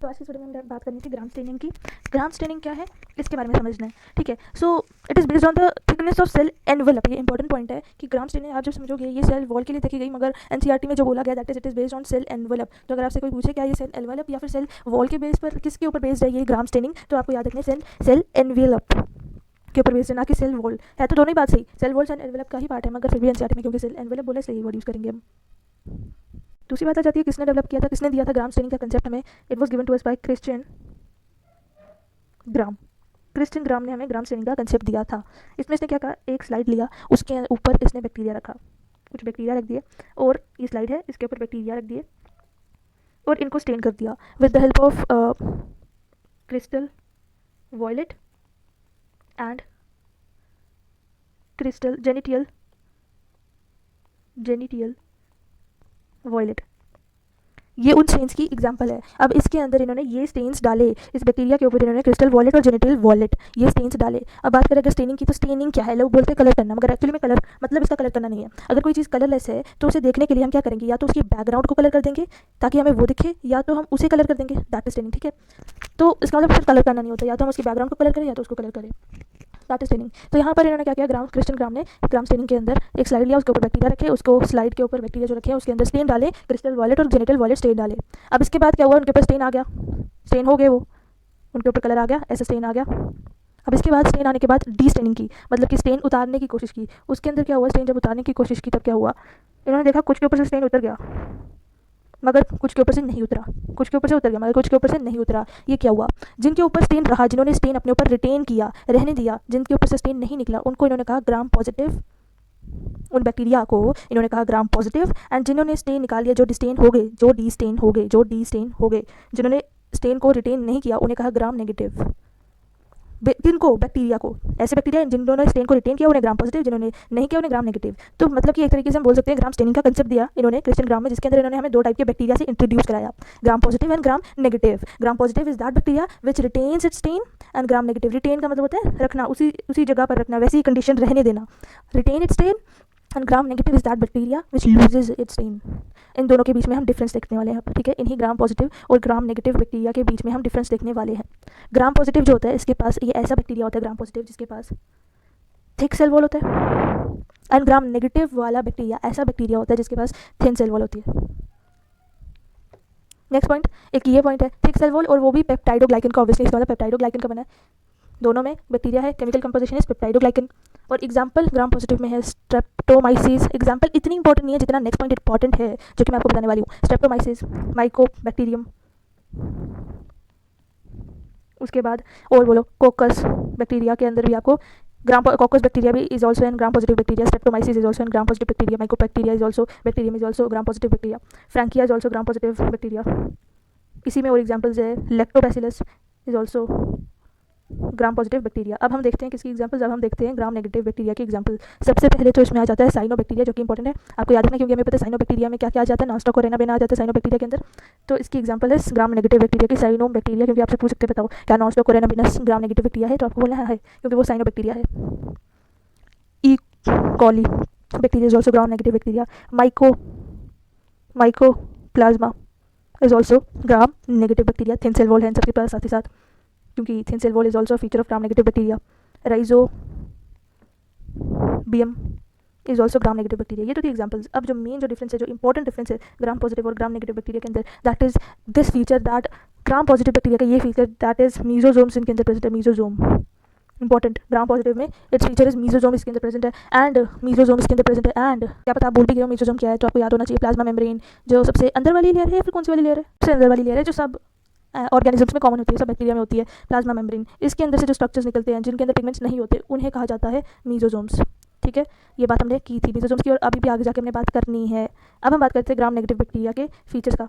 तो आज की वीडियो में हम बात करनी थी ग्राम स्टेनिंग की। ग्राम स्टेनिंग क्या है इसके बारे में समझना है, ठीक है। So it is based on the thickness of cell envelope. ये इंपॉर्टेंट पॉइंट है कि ग्राम स्टेनिंग आप जब समझोगे ये सेल वॉल के लिए देखी गई, मगर एनसीईआरटी में जो बोला गया that is it is based on sale envelope. तो अगर आपसे कोई पूछे क्या ये सेल एनवेलप या फिर सेल वॉल के बेस पर किसके ऊपर बेस्ड है ये ग्राम स्टेनिंग, तो आपको याद रखना है सेल एनवेलप के ऊपर बेस्ड है, ना कि सेल वॉल। है तो दोनों ही बात सही, सेल वॉल सेल एनवेलप का ही पार्ट है, मगर फिर भी एनसीईआरटी में क्योंकि सेल एनवेलप बोले सही वर्ड यूज़ करेंगे हम। दूसरी बात आ जाती है किसने डेवलप किया था, किसने दिया था ग्राम स्टेनिंग का कंसेप्ट हमें। It was given to us by Christian Gram ने हमें ग्राम स्टेनिंग का कंसेप्ट दिया था। इसमें इसने क्या कहा, एक स्लाइड लिया, उसके ऊपर इसने बैक्टीरिया रखा, कुछ बैक्टीरिया रख दिए, और ये स्लाइड है इसके ऊपर बैक्टीरिया रख दिए और इनको स्टेन कर दिया with the help of crystal violet and crystal gentian violet. ये उन स्टेन्स की एग्जांपल है। अब इसके अंदर इन्होंने ये स्टेन्स डाले, इस बैक्टीरिया के ऊपर इन्होंने क्रिस्टल वॉलेट और जेनिटल वॉलेट ये स्टेन्स डाले। अब बात करें अगर स्टेनिंग की, तो स्टेनिंग क्या है, लोग बोलते हैं कलर करना, मगर एक्चुअली में कलर मतलब इसका कलर करना नहीं है। अगर कोई चीज़ कलरलेस है तो उसे देखने के लिए हम क्या करेंगे, या तो उसकी बैकग्राउंड को कलर कर देंगे ताकि हमें वो दिखे, या तो हम उसे कलर कर देंगे, दैट इज स्टेनिंग, ठीक है। तो इसका मतलब फिर कलर करना नहीं होता, या तो हम उसकी बैकग्राउंड को कलर करें या तो उसको कलर करें, दैट इज स्टेनिंग। तो यहाँ पर इन्होंने क्या किया, क्रिश्चियन ग्राम ने ग्राम स्टेनिंग के अंदर एक स्लाइड लिया, उसके ऊपर बैक्टीरिया रखे, उसको स्लाइड के ऊपर बैक्टीरिया जो रखे उसके अंदर स्टेन डाले, क्रिस्टल वॉलेट और जेनिटल वॉलेट स्टेन डाले। अब इसके बाद क्या हुआ, उनके ऊपर स्टेन आ गया, स्टेन हो गए, वो उनके ऊपर कलर आ गया, ऐसा स्टेन आ गया। अब इसके बाद स्टेन आने के बाद डी स्टेनिंग की, मतलब कि स्टेन उतारने की कोशिश की। उसके अंदर क्या हुआ, स्टेन जब उतारने की कोशिश की तब क्या हुआ, इन्होंने देखा कुछ के ऊपर से स्टेन उतर गया मगर कुछ के ऊपर से नहीं उतरा, कुछ के ऊपर से उतर गया मगर कुछ के ऊपर से नहीं उतरा। ये क्या हुआ, जिनके ऊपर स्टेन रहा, जिन्होंने स्टेन अपने ऊपर रिटेन किया, रहने दिया, जिनके ऊपर से स्टेन नहीं निकला, उनको इन्होंने कहा ग्राम पॉजिटिव। उन बैक्टीरिया को इन्होंने कहा ग्राम पॉजिटिव। एंड जिन्होंने स्टेन निकाल लिया, जो डिस्टेन हो गए, जो डी स्टेन हो गए, जिन्होंने स्टेन को रिटेन नहीं किया, उन्हें कहा ग्राम नेगेटिव। किनको, बैक्टीरिया को। ऐसे बैक्टीरिया जिन्होंने स्टेन को रिटेन किया उन्हें ग्राम पॉजिटिव, जिन्होंने नहीं किया उन्हें ग्राम नेगेटिव। तो मतलब कि एक तरीके से हम बोल सकते हैं ग्राम स्टेनिंग का कंसेप्ट दिया इन्होंने क्रिश्चियन ग्राम में, जिसके अंदर इन्होंने हमें दो टाइप के बैक्टीरिया से इंट्रोड्यूस कराया, Gram positive and gram negative. Gram positive is that bacteria which retains its stain, and gram negative, retain का मतलब होता है रखना, उसी जगह पर रखना, वैसी कंडीशन रहने देना, retain its stain. And gram negative is that bacteria which loses its stain. इन दोनों के बीच में हम डिफरेंस देखने वाले हैं, ठीक है। इन्हीं ग्राम पॉजिटिव और ग्राम नेगेटिव बैक्टीरिया के बीच में हम डिफरेंस देखने वाले हैं। ग्राम पॉजिटिव जो होता है, इसके पास ये ऐसा बैक्टीरिया होता है ग्राम पॉजिटिव जिसके पास थिक सेल वॉल होता है, एंड ग्राम नेगेटिव वाला बैक्टीरिया ऐसा बैक्टीरिया होता है जिसके पास थिन सेल वॉल होती है। नेक्स्ट पॉइंट, एक ये पॉइंट है, थिक सेल वॉल और वो भी पेप्टाइडोग्लाइकन का, ऑब्वियसली इसका मतलब पेप्टाइडोग्लाइकन का बना है, दोनों में बैक्टीरिया है, केमिकल कंपोजिशन इज पेप्टाइडोग्लाइकन। और एग्जांपल ग्राम पॉजिटिव में है स्ट्रेप्टोमाइसिस। एग्जांपल इतनी इंपॉर्टेंट नहीं है जितना नेक्स्ट पॉइंट इंपॉर्टेंट है जो कि मैं आपको बताने वाली हूँ। स्ट्रेप्टोमाइसिस, माइकोबैक्टीरियम, उसके बाद और बोलो कोकस बैक्टीरिया के अंदर भी आपको कोकस बैक्टीरिया भी is also an gram positive bacteria. Streptomyces is also an gram positive bacteria. Mycobacteria is also, bacterium is also gram positive bacteria. Frankia is also gram positive bacteria. इसी में और एग्जाम्पल्स है, lactobacillus is also gram positive bacteria. अब हम देखते हैं किसकी examples, अब हम देखते हैं ग्राम नेगेटिव बैक्टीरिया की एग्जांपल। सबसे पहले तो इसमें आ जाता है साइनोबैक्टीरिया, जो कि इंपॉर्टेंट है आपको याद रखना, क्योंकि हमें पता है साइनोबैक्टीरिया में क्या क्या आ जाता है, नॉनस्टॉक और रेनाबेना आ जाता है साइनोबैक्टीरिया के अंदर। तो इसकी एग्जांपल है ग्राम नेगेटिव बैक्टीरिया की साइनोबैक्टीरिया, क्योंकि आपसे पूछ सकते हैं बताओ क्या नॉनस्टॉक और रेनाबेना ग्राम नेगेटिव बैक्टीरिया है, तो आपको बोलना है क्योंकि वो साइनोबैक्टीरिया है। E coli bacteria is also gram negative bacteria. Mycoplasma is also gram negative bacteria. Thin cell wall है इन सबके पास साथ ही साथ, क्योंकि thin cell wall is also feature of gram negative bacteria. Rhizobium is also gram negative bacteria. ये तो थी एग्जांपल्स। अब जो मेन जो डिफरेंस है, जो इंपॉर्टेंट डिफरेंस है ग्राम पॉजिटिव और ग्राम नेगेटिव बैक्टीरिया के अंदर, that is this feature, that gram positive bacteria का ये फीचर, दैट इज मीजोजोम्स इनके अंदर प्रेजेंट है। मीजोजोम इंपॉर्टेंट, ग्राम पॉजिटिव में इट्स फीचर इज मीजोजोम इसके अंदर प्रेजेंट है, एंड मीजोजोम इसके अंदर प्रेजेंट है। एंड क्या पता आप भूल भी गए हो मीजोजोम क्या है, तो आपको याद होना चाहिए प्लाज्मा मेम्ब्रेन, जो सबसे अंदर वाली लेयर है, या फिर कौन सी वाली लेयर है, सबसे अंदर वाली लेयर है, जो सब ऑर्गेनिजम्स में कॉमन होती है, सब बैक्टीरिया में होती है, प्लाज्मा मेम्ब्रेन। इसके अंदर से जो स्ट्रक्चर्स निकलते हैं, जिनके अंदर पिगमेंट्स नहीं होते, उन्हें कहा जाता है मीजोजोम्स, ठीक है। ये बात हमने की थी मीजोजोम्स की, और अभी भी आगे जाके हमने बात करनी है। अब हम बात करते हैं ग्राम नेगेटिव बैक्टीरिया के फीचर्स का।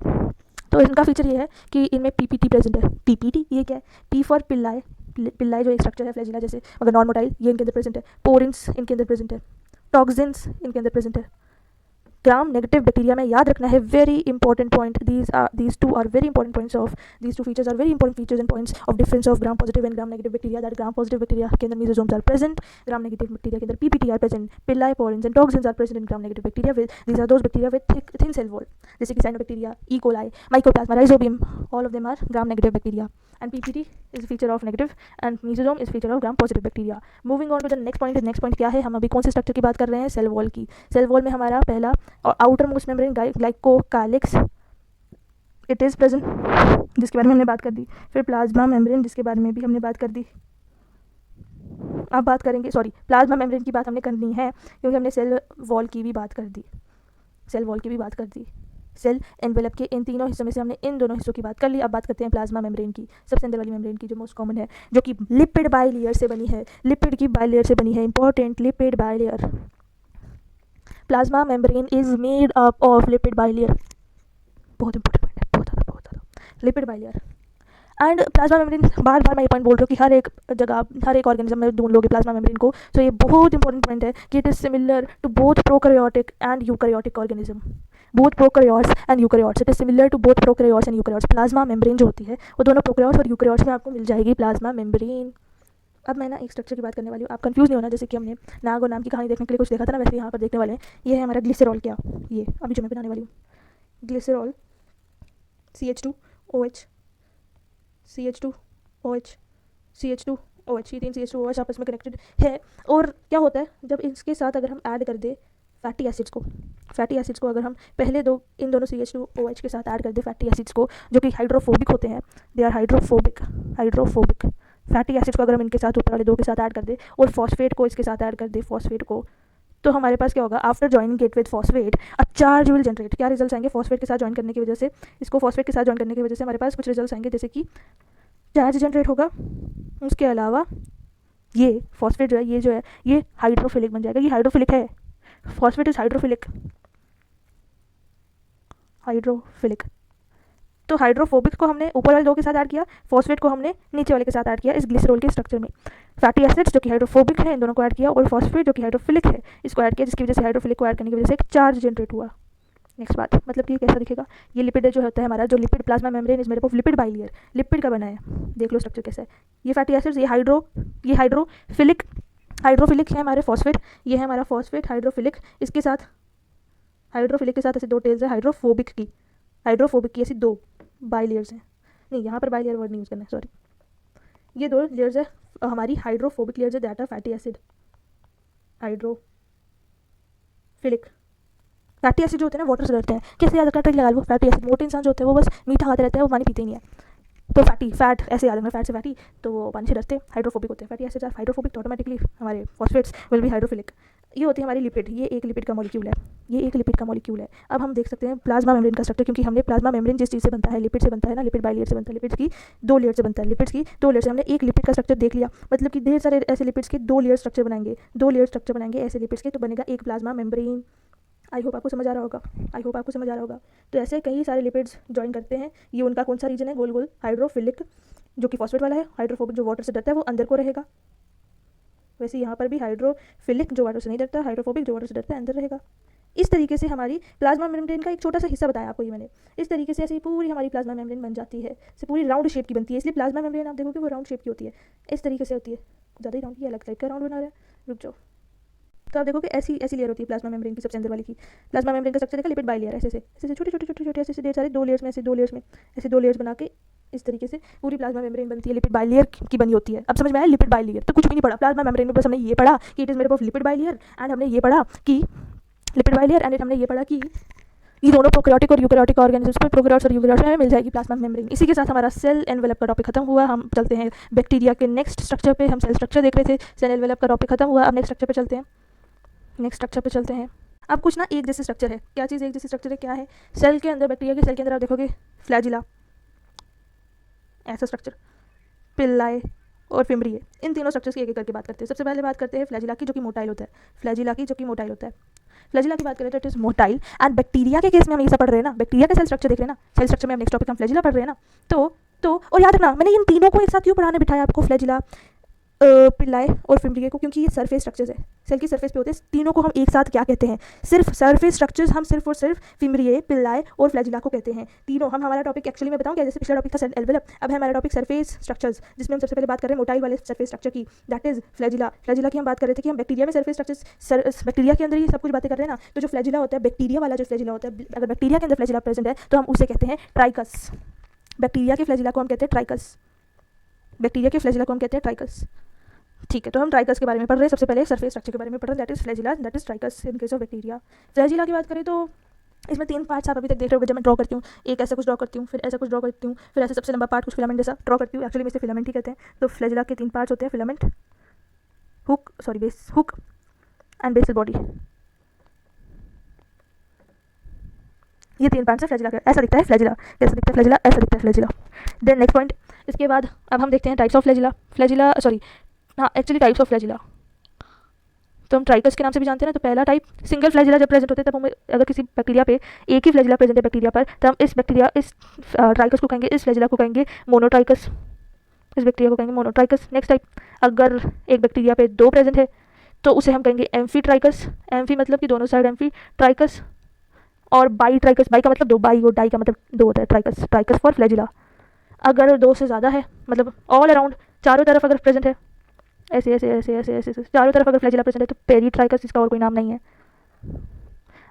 तो इनका फीचर ये है कि इनमें पीपीटी प्रेजेंट है। पीपीटी ये क्या है, पी फॉर पिल्लाई, पिल्लाई जो एक स्ट्रक्चर है फ्लैजिला जैसे, मगर नॉन मोटाइल, ये इनके अंदर प्रेजेंट है। पोरिन्स इनके अंदर प्रेजेंट है। टॉक्सिन्स इनके अंदर प्रेजेंट है। ग्राम नेगेटिव बैक्टीरिया में याद रखना है, very important point, these two are very important points of, these two features are very important features and points of difference of gram positive and gram negative bacteria. that gram positive bacteria के अंदर mesosomes are present, gram negative bacteria के अंदर PPT are present, pili, porins and toxins are present in gram negative bacteria. These are those bacteria with thin cell wall, जैसे कि cyanobacteria, E. coli, mycoplasma, rhizobium, all of them are gram negative bacteria, and PPT is a feature of negative and mesosome is feature of gram positive bacteria. Moving on to the next point. next point क्या है, हम अभी कौन से structure की बात कर रहे हैं, सेल वॉल की. सेल वॉल में हमारा पहला और outermost membrane glycocalyx, it is present, जिसके बारे में हमने बात कर दी. फिर प्लाज्मा मेम्ब्रेन, जिसके बारे में भी हमने बात कर दी. अब बात करेंगे, प्लाज्मा मेम्ब्रेन की बात हमने करनी है क्योंकि हमने सेल वॉल की भी बात कर दी. सेल एनवेलप के इन तीनों हिस्सों में से हमने इन दोनों हिस्सों की बात कर ली. अब बात करते हैं प्लाज्मा मेम्ब्रेन की, सबसे अंदर वाली मेम्ब्रेन की, जो मोस्ट कॉमन है, जो कि लिपिड बाइलेयर से बनी है. लिपिड की बाइलेयर से बनी है, important, lipid bilayer. Plasma membrane is made up of lipid bilayer. बहुत इंपॉर्टेंट पॉइंट है, बहुत ज़्यादा. Lipid bilayer and plasma membrane, बार बार मैं ये पॉइंट बोल रही हूँ कि हर एक जगह, हर एक ऑर्गेनिज्म में ढूंढ लोगे प्लाज्मा मेम्ब्रेन को. तो ये बहुत इंपॉर्टेंट पॉइंट है कि it is similar to both prokaryotic and eukaryotic organism. Both prokaryotes and eukaryotes, it is similar to both prokaryotes and eukaryotes. Plasma membrane जो होती है वो दोनों प्रोकैरियोट्स और यूकैरियोट्स में आपको मिल जाएगी प्लाज्मा मेम्ब्रेन. अब मैं ना एक स्ट्रक्चर की बात करने वाली हूँ, आप कंफ्यूज नहीं होना. जैसे कि हमने नाग और नाम की कहानी देखने के लिए कुछ देखा था ना, वैसे यहाँ पर देखने वाले हैं. ये है हमारा ग्लिसरॉल. क्या ये अभी जो मैं बनाने वाली हूँ, ग्लिसरॉल, CH2OH, CH2OH, CH2OH, ये तीन CH2OH आपस में कनेक्टेड है. और क्या होता है जब इसके साथ अगर हम ऐड कर दे फैटी एसिड्स को, अगर हम पहले इन दोनों CH2OH के साथ ऐड कर दे फैटी एसिड्स को, जो कि हाइड्रोफोबिक होते हैं, they are hydrophobic fatty acids को अगर हम इनके साथ, ऊपर वाले दो के साथ ऐड कर दे, और फॉस्फेट को इसके साथ ऐड कर दे, फॉस्फेट को, तो हमारे पास क्या होगा, after joining it with phosphate a charge will generate. क्या रिजल्ट आएंगे, फॉस्फेट के साथ जॉइन करने की वजह से, इसको फॉस्फेट के साथ जॉइन करने की वजह से हमारे पास कुछ रिजल्ट आएंगे, जैसे कि चार्ज जनरेट होगा. उसके अलावा ये फॉस्फेट जो है ये हाइड्रोफिलिक बन जाएगा. ये हाइड्रोफिलिक है, फॉस्फेट इज हाइड्रोफिलिक. तो हाइड्रोफोबिक को हमने ऊपर वाले दो के साथ ऐड किया, फॉस्फेट को हमने नीचे वाले के साथ ऐड किया इस ग्लिसरॉल के स्ट्रक्चर में. फैटी एसिड्स जो कि हाइड्रोफोबिक है, इन दोनों को ऐड किया, और फॉस्फेट जो कि हाइड्रोफिलिक है, इसको ऐड किया, जिसकी वजह से हाइड्रोफिलिक को ऐड करने की वजह से एक चार्ज जनरेट हुआ. नेक्स्ट बात, मतलब कि कैसा दिखेगा, ये लिपिड जो होता है हमारा, जो lipid plasma membrane is made up of lipid bilayer, lipid का बना है. देख लो स्ट्रक्चर कैसा है. ये फैटी एसिड्स, ये हाइड्रोफिलिक है हमारे फॉस्फेट, ये है हमारा फॉस्फेट हाइड्रोफिलिक. इसके साथ हाइड्रोफिलिक के साथ ऐसे दो टेल्स है हाइड्रोफोबिक की ऐसी दो बाइलेयर्स हैं. नहीं, यहाँ पर बाइलेयर वर्ड नहीं यूज़ करना है, सॉरी. ये दो लेयर्स है हमारी हाइड्रोफोबिक लेयर्स है, that are fatty acid. Hydrophilic fatty acid जो होते हैं ना, वाटर से डरते हैं. कैसे याद रखना, ट्रिक लगा लो. फैटी एसिड, मोटे इंसान जो होते हैं वो बस मीठा खाते रहते हैं, वो पानी पीते ही नहीं है. तो फैट ऐसे याद रखना, फैट से फैटी, तो वो पानी से डरते, हाइड्रोफोबिक होते हैं. फैटी एसिड्स आर हाइड्रोफोबिक, तो ऑटोमेटिकली हमारे फॉस्फेट्स विल बी हाइड्रोफिलिक. ये होती है हमारी लिपिड. ये एक लिपिड का मॉलिक्यूल है. अब हम देख सकते हैं प्लाज्मा मेम्ब्रेन का स्ट्रक्चर, क्योंकि हमने प्लाज्मा मेम्ब्रेन जिस चीज़ से बनता है, लिपिड से बनता है ना, लिपिड बाइलेयर से बनता है. लिपिड्स की दो लेयर से बनता है. हमने एक लिपिड का स्ट्रक्चर देख लिया, मतलब कि ढेर सारे ऐसे लिपिड्स के दो लेयर स्ट्रक्चर बनाएंगे ऐसे लिपिड्स के, तो बनेगा एक प्लाज्मा मेम्ब्रेन. आई होप आपको समझ आ रहा होगा. तो ऐसे कई सारे लिपिड्स ज्वाइन करते हैं. ये उनका कौन सा रीजन है, गोल हाइड्रोफिलिक जो कि फॉस्फेट वाला है, हाइड्रोफोबिक जो वाटर से डरता है वो अंदर को रहेगा. वैसे यहाँ पर भी हाइड्रोफिलिक जो वाटर से नहीं डरता, हाइड्रोफोबिक जो वाटर से डरता है अंदर रहेगा. इस तरीके से हमारी प्लाज्मा मेम्ब्रेन का एक छोटा सा हिस्सा बताया आपको ये मैंने. इस तरीके से ऐसे पूरी हमारी प्लाज्मा मेम्ब्रेन बन जाती है, से पूरी राउंड शेप की बनती है. इसलिए प्लाज्मा मेम्ब्रेन आप देखोगे वो राउंड शेप की होती है, इस तरीके से होती है. ज़्यादा ही राउंड की, अलग टाइप का राउंड बना रहा है, रुक जाओ. तो आप देखोगे ऐसी लेयर होती है प्लाज्मा मेम्ब्रेन की, सबसे अंदर वाली की. प्लाज्मा मेम्ब्रेन का स्ट्रक्चर देखा, लिपिड बाइलेयर, ऐसे छोटे ऐसे ढेर सारे दो लेयर्स में ऐसे दो लेयर्स बना के इस तरीके से पूरी प्लाज्मा मेम्ब्रेन बनती है, लिपिड बाइलेयर की बनी होती है. अब समझ में आया, लिपिड बाइलेयर तो कुछ भी नहीं पढ़ा प्लाज्मा मेम्ब्रेन में, बस हमने ये पढ़ा कि it is made up of lipid bilayer, and हमने ये पढ़ा कि ये दोनों प्रोकैरियोटिक और यूकैरियोटिक ऑर्गेनिजम्स में, प्रोकैरियोट्स और यूकैरियोट्स में मिल जाएगी प्लाज्मा मेम्ब्रेन. इसी के साथ हमारा सेल एनवेलप का टॉपिक खत्म हुआ. हम चलते हैं बैक्टीरिया के नेक्स्ट स्ट्रक्चर पे. हम सेल स्ट्रक्चर देख रहे थे, सेल एनवेलप का टॉपिक खत्म हुआ. अब नेक्स्ट स्ट्रक्चर पे चलते हैं. अब कुछ ना एक जैसे स्ट्रक्चर है. क्या चीज़ एक जैसे स्ट्रक्चर है, क्या है, सेल के अंदर, बैक्टीरिया के सेल के अंदर आप देखोगे फ्लैजिला, ऐसा स्ट्रक्चर, पिल्लाई और फिम्ब्रिए. इन तीनों स्ट्रक्चर्स की एक एक करके बात करते हैं. सबसे पहले बात करते हैं फ्लैजिला की, जो कि मोटाइल होता है. फ्लैजिला की बात करें तो it is motile. And bacteria के केस में हम ये सब पढ़ रहे हैं ना, बैक्टीरिया का सेल स्ट्रक्चर देख रहे हैं ना, सेल स्ट्रक्चर में हम नेक्स्ट टॉपिक हम फ्लैजिला पढ़ रहे हैं ना. तो और याद रखना, मैंने इन तीनों को एक साथ क्यों पढ़ाने बिठाया आपको, फ्लैजिला, पिल्लाए और फिम्ब्रिए को, क्योंकि ये सरफेस स्ट्रक्चर्स है, सेल की सरफेस पे होते हैं। तीनों को हम एक साथ क्या कहते हैं? सिर्फ सरफेस स्ट्रक्चर्स हम सिर्फ और सिर्फ फिम्ब्रिए, पिल्लाए और फ्लैजिला को कहते हैं। तीनों हम हमारा टॉपिक एक्चुअली मैं बताऊँ क्या, जैसे पिछला टॉपिक था सेल एनवेलप, अब है हमारा टॉपिक सरफेस स्ट्रक्चर्स, जिसमें हम सबसे पहले बात कर रहे हैं मोटाइल वाले सरफेस स्ट्रक्चर की, दैट इज फ्लैजिला। फ्लैजिला की हम बात कर रहे थे कि हम बैक्टीरिया में सरफेस स्ट्रक्चर्स, बैक्टीरिया के अंदर ये सब कुछ बातें कर रहे हैं ना, तो जो फ्लैजिला होता है, बैक्टीरिया वाला जो फ्लैजिला होता है, अगर बैक्टीरिया के अंदर फ्लैजिला प्रेजेंट है तो हम उसे कहते हैं ट्राइकस। बैक्टीरिया के फ्लैजिला को हम कहते हैं ट्राइकस, बैक्टीरिया के फ्लैजिला को हम कहते हैं ट्राइकस। ठीक है, तो हम ट्राइकस के बारे में पढ़ रहे हैं। सबसे पहले सरफेस स्ट्रक्चर के बारे में पढ़ रहे हैं, that is flagella, that is ट्राइकस in case of bacteria. Flagella की बात करें तो इसमें 3 पार्ट्स आप अभी तक देख रहे हो। जब मैं ड्रॉ करती हूँ, एक ऐसा कुछ ड्रॉ करती हूँ, फिर ऐसा कुछ ड्रॉ करती हूँ, फिर ऐसा सबसे लंबा पार्ट कुछ फिलामेंट जैसा ड्रॉ करती हूँ। एक्चुअली में इसे फिलामेंट ही कहते हैं। तो फ्लैजिला के 3 पार्ट्स होते हैं, filament, hook and basal body. ये 3 पार्ट्स है फ्लैजिला के। ऐसा दिखता है फ्लैजिला, कैसा दिखता है फ्लैजिला, ऐसा दिखता है फ्लैजिला। देन नेक्स्ट पॉइंट, इसके बाद अब हम देखते हैं types of flagella, actually types of flagella तो हम ट्राइकस के नाम से भी जानते हैं ना। तो पहला टाइप सिंगल फ्लैजिला जब प्रेजेंट होते हैं, तब हमें अगर किसी बैक्टीरिया पे एक ही फ्लैजिला प्रेजेंट है बैक्टीरिया पर, तो हम इस ट्राइकस को कहेंगे, इस फ्लैजिला को कहेंगे मोनोट्राइकस, इस बैक्टीरिया को कहेंगे मोनोट्राइकस। नेक्स्ट टाइप, अगर एक बैक्टीरिया पे 2 प्रेजेंट है तो उसे हम कहेंगे एम्फीट्राइकस, एम्फी मतलब कि दोनों साइड एम्फीट्राइकस, और बाईट्राइकस, बाई का मतलब 2, बाई और डाई का मतलब 2 होता है, ट्राइकस फॉर फ्लैजिला। अगर 2 से ज़्यादा है, मतलब ऑल अराउंड चारों तरफ अगर प्रेजेंट है, ऐसे ऐसे ऐसे ऐसे ऐसे चारों तरफ अगर फ्लैजिला प्रेजेंट है तो पेरीट्राइकस, इसका और कोई नाम नहीं है।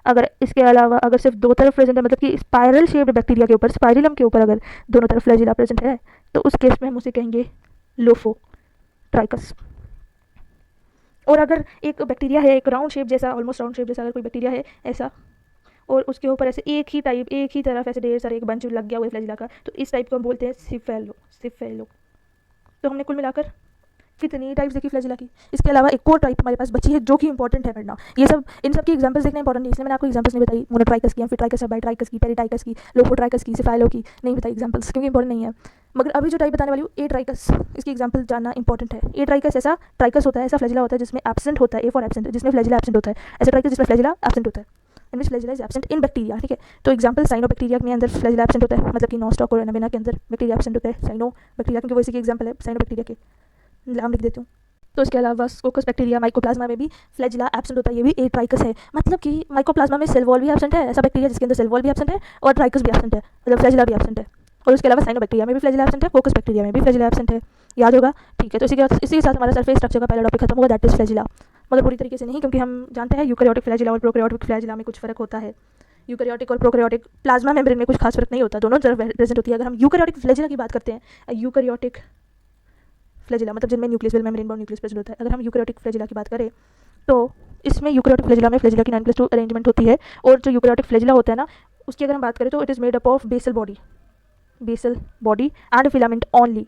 अगर इसके अलावा अगर सिर्फ 2 तरफ प्रेजेंट है, मतलब कि स्पाइरल शेप्ड बैक्टीरिया के ऊपर, स्पाइरलम के ऊपर अगर दोनों तरफ फ्लैजिला प्रेजेंट है, तो उस केस में हम उसे कहेंगे लोफोट्राइकस। और अगर एक बैक्टीरिया है, एक राउंड शेप जैसा, ऑलमोस्ट राउंड शेप जैसा अगर कोई बैक्टीरिया है ऐसा, और उसके ऊपर ऐसे एक ही तरफ ऐसे ढेर सारे एक बंच लग गया हुआ है फ्लैजिला का, तो इस टाइप को हम बोलते हैं सिफेलो। तो हमने कुल मिलाकर कितनी टाइप्स देखी फ्लैजिला की। इसके अलावा एक और टाइप हमारे पास बची है जो कि इंपॉर्टेंट है पढ़ना। ये सब इन सब की एग्जांपल्स देखना इंपॉर्टेंट नहीं, इसलिए मैंने आपको एग्जांपल्स नहीं बताई। मोनोट्राइकस की, एम्फीट्राइकस, बाईट्राइकस की, पेरीट्राइकस की, लोफोट्राइकस की, सिफाइलो की नहीं बताई एग्जांपल्स, क्योंकि इंपॉर्टेंट नहीं है। मगर अभी जो टाइप बताने वाली हूँ, एट्राइकस, इसकी एग्जांपल जानना इंपॉर्टेंट है। एट्राइकस ऐसा ट्राइकस होता है, ऐसा फ्लैजिला होता है जिसमें एब्सेंट होता है, ए फॉर एब्सेंट, जिसमें फ्लैजिला एब्सेंट होता है। ऐसा ट्राइकस जिसमें फ्लैजिला एब्सेंट होता है, in which flagella is absent in bacteria. ठीक है, तो एग्जांपल साइनोबैक्टीरिया के अंदर फ्लैजिला एब्सेंट होता है, मतलब कि नॉस्टॉक और एनाबेना के अंदर बैक्टीरिया एब्सेंट होता है। साइनोबैक्टीरिया क्योंकि वो इसी की एग्जांपल है, साइनोबैक्टीरिया के नाम लिख देती हूँ। तो इसके अलावा कोकस बैक्टीरिया, माइकोप्लाज्मा में भी फ्लैजिला एब्सेंट होता है, ये भी ए ट्राइकस है। मतलब कि माइकोप्लाज्मा में सेल वॉल भी एब्सेंट है, ऐसा बैक्टीरिया जिसके अंदर सेल वॉल भी एब्सेंट है और ट्राइकस भी एब्सेंट है, मतलब फ्लैजिला भी एब्सेंट है। और उसके अलावा साइनोबैक्टीरिया में भी फ्लैजिला एब्सेंट है, कोकस बैक्टीरिया में भी फ्लैजिला एब्सेंट है, याद होगा। ठीक है, तो इसी के साथ हमारा सरफेस स्ट्रक्चर का पहला टॉपिक खत्म हुआ, दैट इज फ्लैजिला। मगर पूरी तरीके से नहीं, क्योंकि हम जानते हैं यूकैरियोटिक फ्लैजिला और प्रोकैरियोटिक फ्लैजिला में कुछ फर्क होता है। यूकैरियोटिक और प्रोकैरियोटिक प्लाज्मा मेम्ब्रेन में कुछ खास फर्क नहीं होता, दोनों तरफ प्रेजेंट होती है। अगर हम यूकैरियोटिक फ्लैजिला की बात करते हैं, यूकैरियोटिक फ्लैजिला मतलब जिनमें न्यूक्लियस बेल मेम्ब्रेन और न्यूक्लियस प्रेजेंट होता है। अगर हम यूकैरियोटिक फ्लैजिला की बात करें तो इसमें यूकैरियोटिक फ्लैजिला में फ्लैजिला की 9+2 अरेंजमेंट होती है। और जो यूकैरियोटिक फ्लैजिला होता है ना, उसकी अगर हम बात करें तो it is made up of basal body and filament only.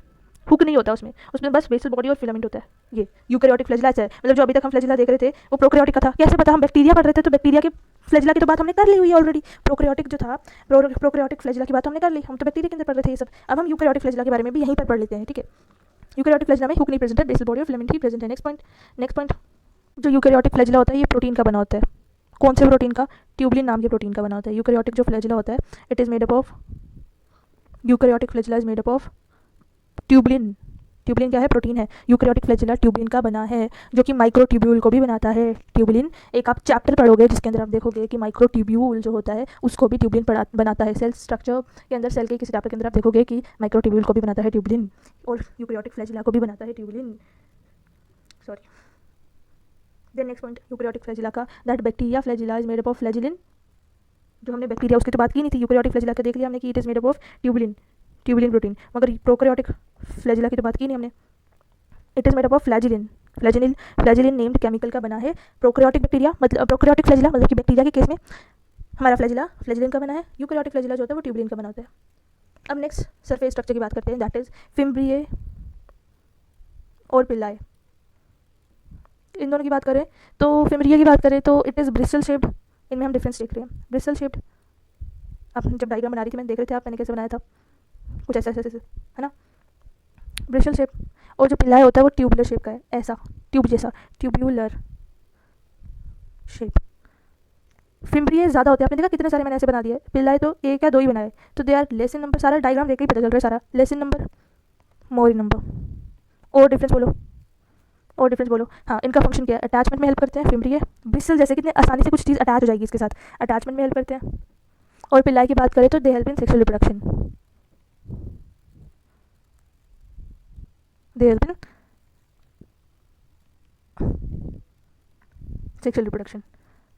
Hook नहीं होता उसमें बस बेसल बॉडी और फिलामेंट होता है। ये यूकैरियोटिक फ्लैजिला है, मतलब जो अभी तक हम फ्लैजिला देख रहे थे वो प्रोकैरियोटिक का था। कैसे पता? हम बैक्टीरिया पढ़ रहे थे, तो बैक्टीरिया के फ्लैजिला की तो बात हमने कर ली हुई है ऑलरेडी। प्रोकैरियोटिक जो था, प्रोकैरियोटिक फ्लैजिला की बात हमने कर ली, हम तो बैक्टीरिया के अंदर पढ़ रहे थे ये सब। अब हम यूकैरियोटिक फ्लैजिला के बारे में भी यहीं पर पढ़ लेते हैं। ठीक है, यूकैरियोटिक फ्लैजिला में हुक नहीं प्रेजेंट है, बेसल बॉडी और फिलामेंट ही प्रेजेंट है। नेक्स्ट पॉइंट, जो यूकैरियोटिक फ्लैजिला होता है ये प्रोटीन का बना होता है। कौन से प्रोटीन का? ट्यूबलिन नाम के प्रोटीन का बना होता है। यूकैरियोटिक जो फ्लैजिला होता है, it is made up of, eukaryotic flagella is made up of tubulin. Tubulin क्या है? प्रोटीन है। यूकैरियोटिक फ्लैजिला ट्यूबलिन का बना है, जो कि माइक्रोट्यूब्यूल को भी बनाता है। ट्यूबलिन एक आप चैप्टर पढ़ोगे जिसके अंदर आप देखोगे कि माइक्रोट्यूब्यूल जो होता है उसको भी ट्यूबलिन बनाता है। सेल स्ट्रक्चर के अंदर, सेल के किसी चैप्टर के अंदर आप देखोगे कि माइक्रोट्यूब्यूल को भी बनाता है ट्यूबलिन, और यूकैरियोटिक फ्लैजिला को भी बनाता है tubulin. Sorry. Then next point eukaryotic flagella का, that bacteria flagella is made up of flagellin. जो हमने बैक्टीरिया उसकी तो बात की नहीं थी, यूकैरियोटिक फ्लैजिला का देख लिया हमने कि it is made up of tubulin protein. मगर प्रोकैरियोटिक फ्लैजिला की तो बात की नहीं हमने, it is made up of flagellin named chemical का बना है। प्रोकैरियोटिक बैक्टीरिया मतलब प्रोकैरियोटिक फ्लैजिला मतलब कि बैक्टीरिया के केस में हमारा फ्लैजिलिन का बना है। यूकैरियोटिक फ्लैजिला जो होता है वो ट्यूबलिन का बना होता है। अब नेक्स्ट सरफेस स्ट्रक्चर की बात करते हैं, दैट इज फिम्ब्रिए और पिल्लाए। इन दोनों की बात करें तो फिम्ब्रिए की बात करें तो इट इज़ ब्रिस्टल शेप्ड। इनमें हम डिफरेंस देख रहे हैं, ब्रिस्टल शेप्ड। अब जब डायग्राम बना रही थी मैंने देख रहे थे आप, मैंने कैसे बनाया था, कुछ ऐसा है ना, ब्रिस्टल शेप। और जो पिल्लाए होता है वो ट्यूबुलर शेप का है, ऐसा ट्यूब जैसा, ट्यूब्यूलर शेप। फिम्ब्रिए ज़्यादा होते हैं, आपने देखा कितने सारे मैंने ऐसे बना दिए। पिल्लाए तो 1 या 2 ही बनाए, तो they are less in number. सारा डायग्राम देख के ही पता चल रहा है, सारा less in number, more in number. और डिफरेंस बोलो, और डिफरेंस बोलो। हाँ, इनका फंक्शन क्या है? अटैचमेंट में हेल्प करते हैं, फिम्ब्रिए बेसल जैसे कितने आसानी से कुछ चीज़ अटैच हो जाएगी इसके साथ, अटैचमेंट में हेल्प करते हैं। और पिल्लाई की बात करें तो दे help in sexual reproduction, they help in sexual reproduction.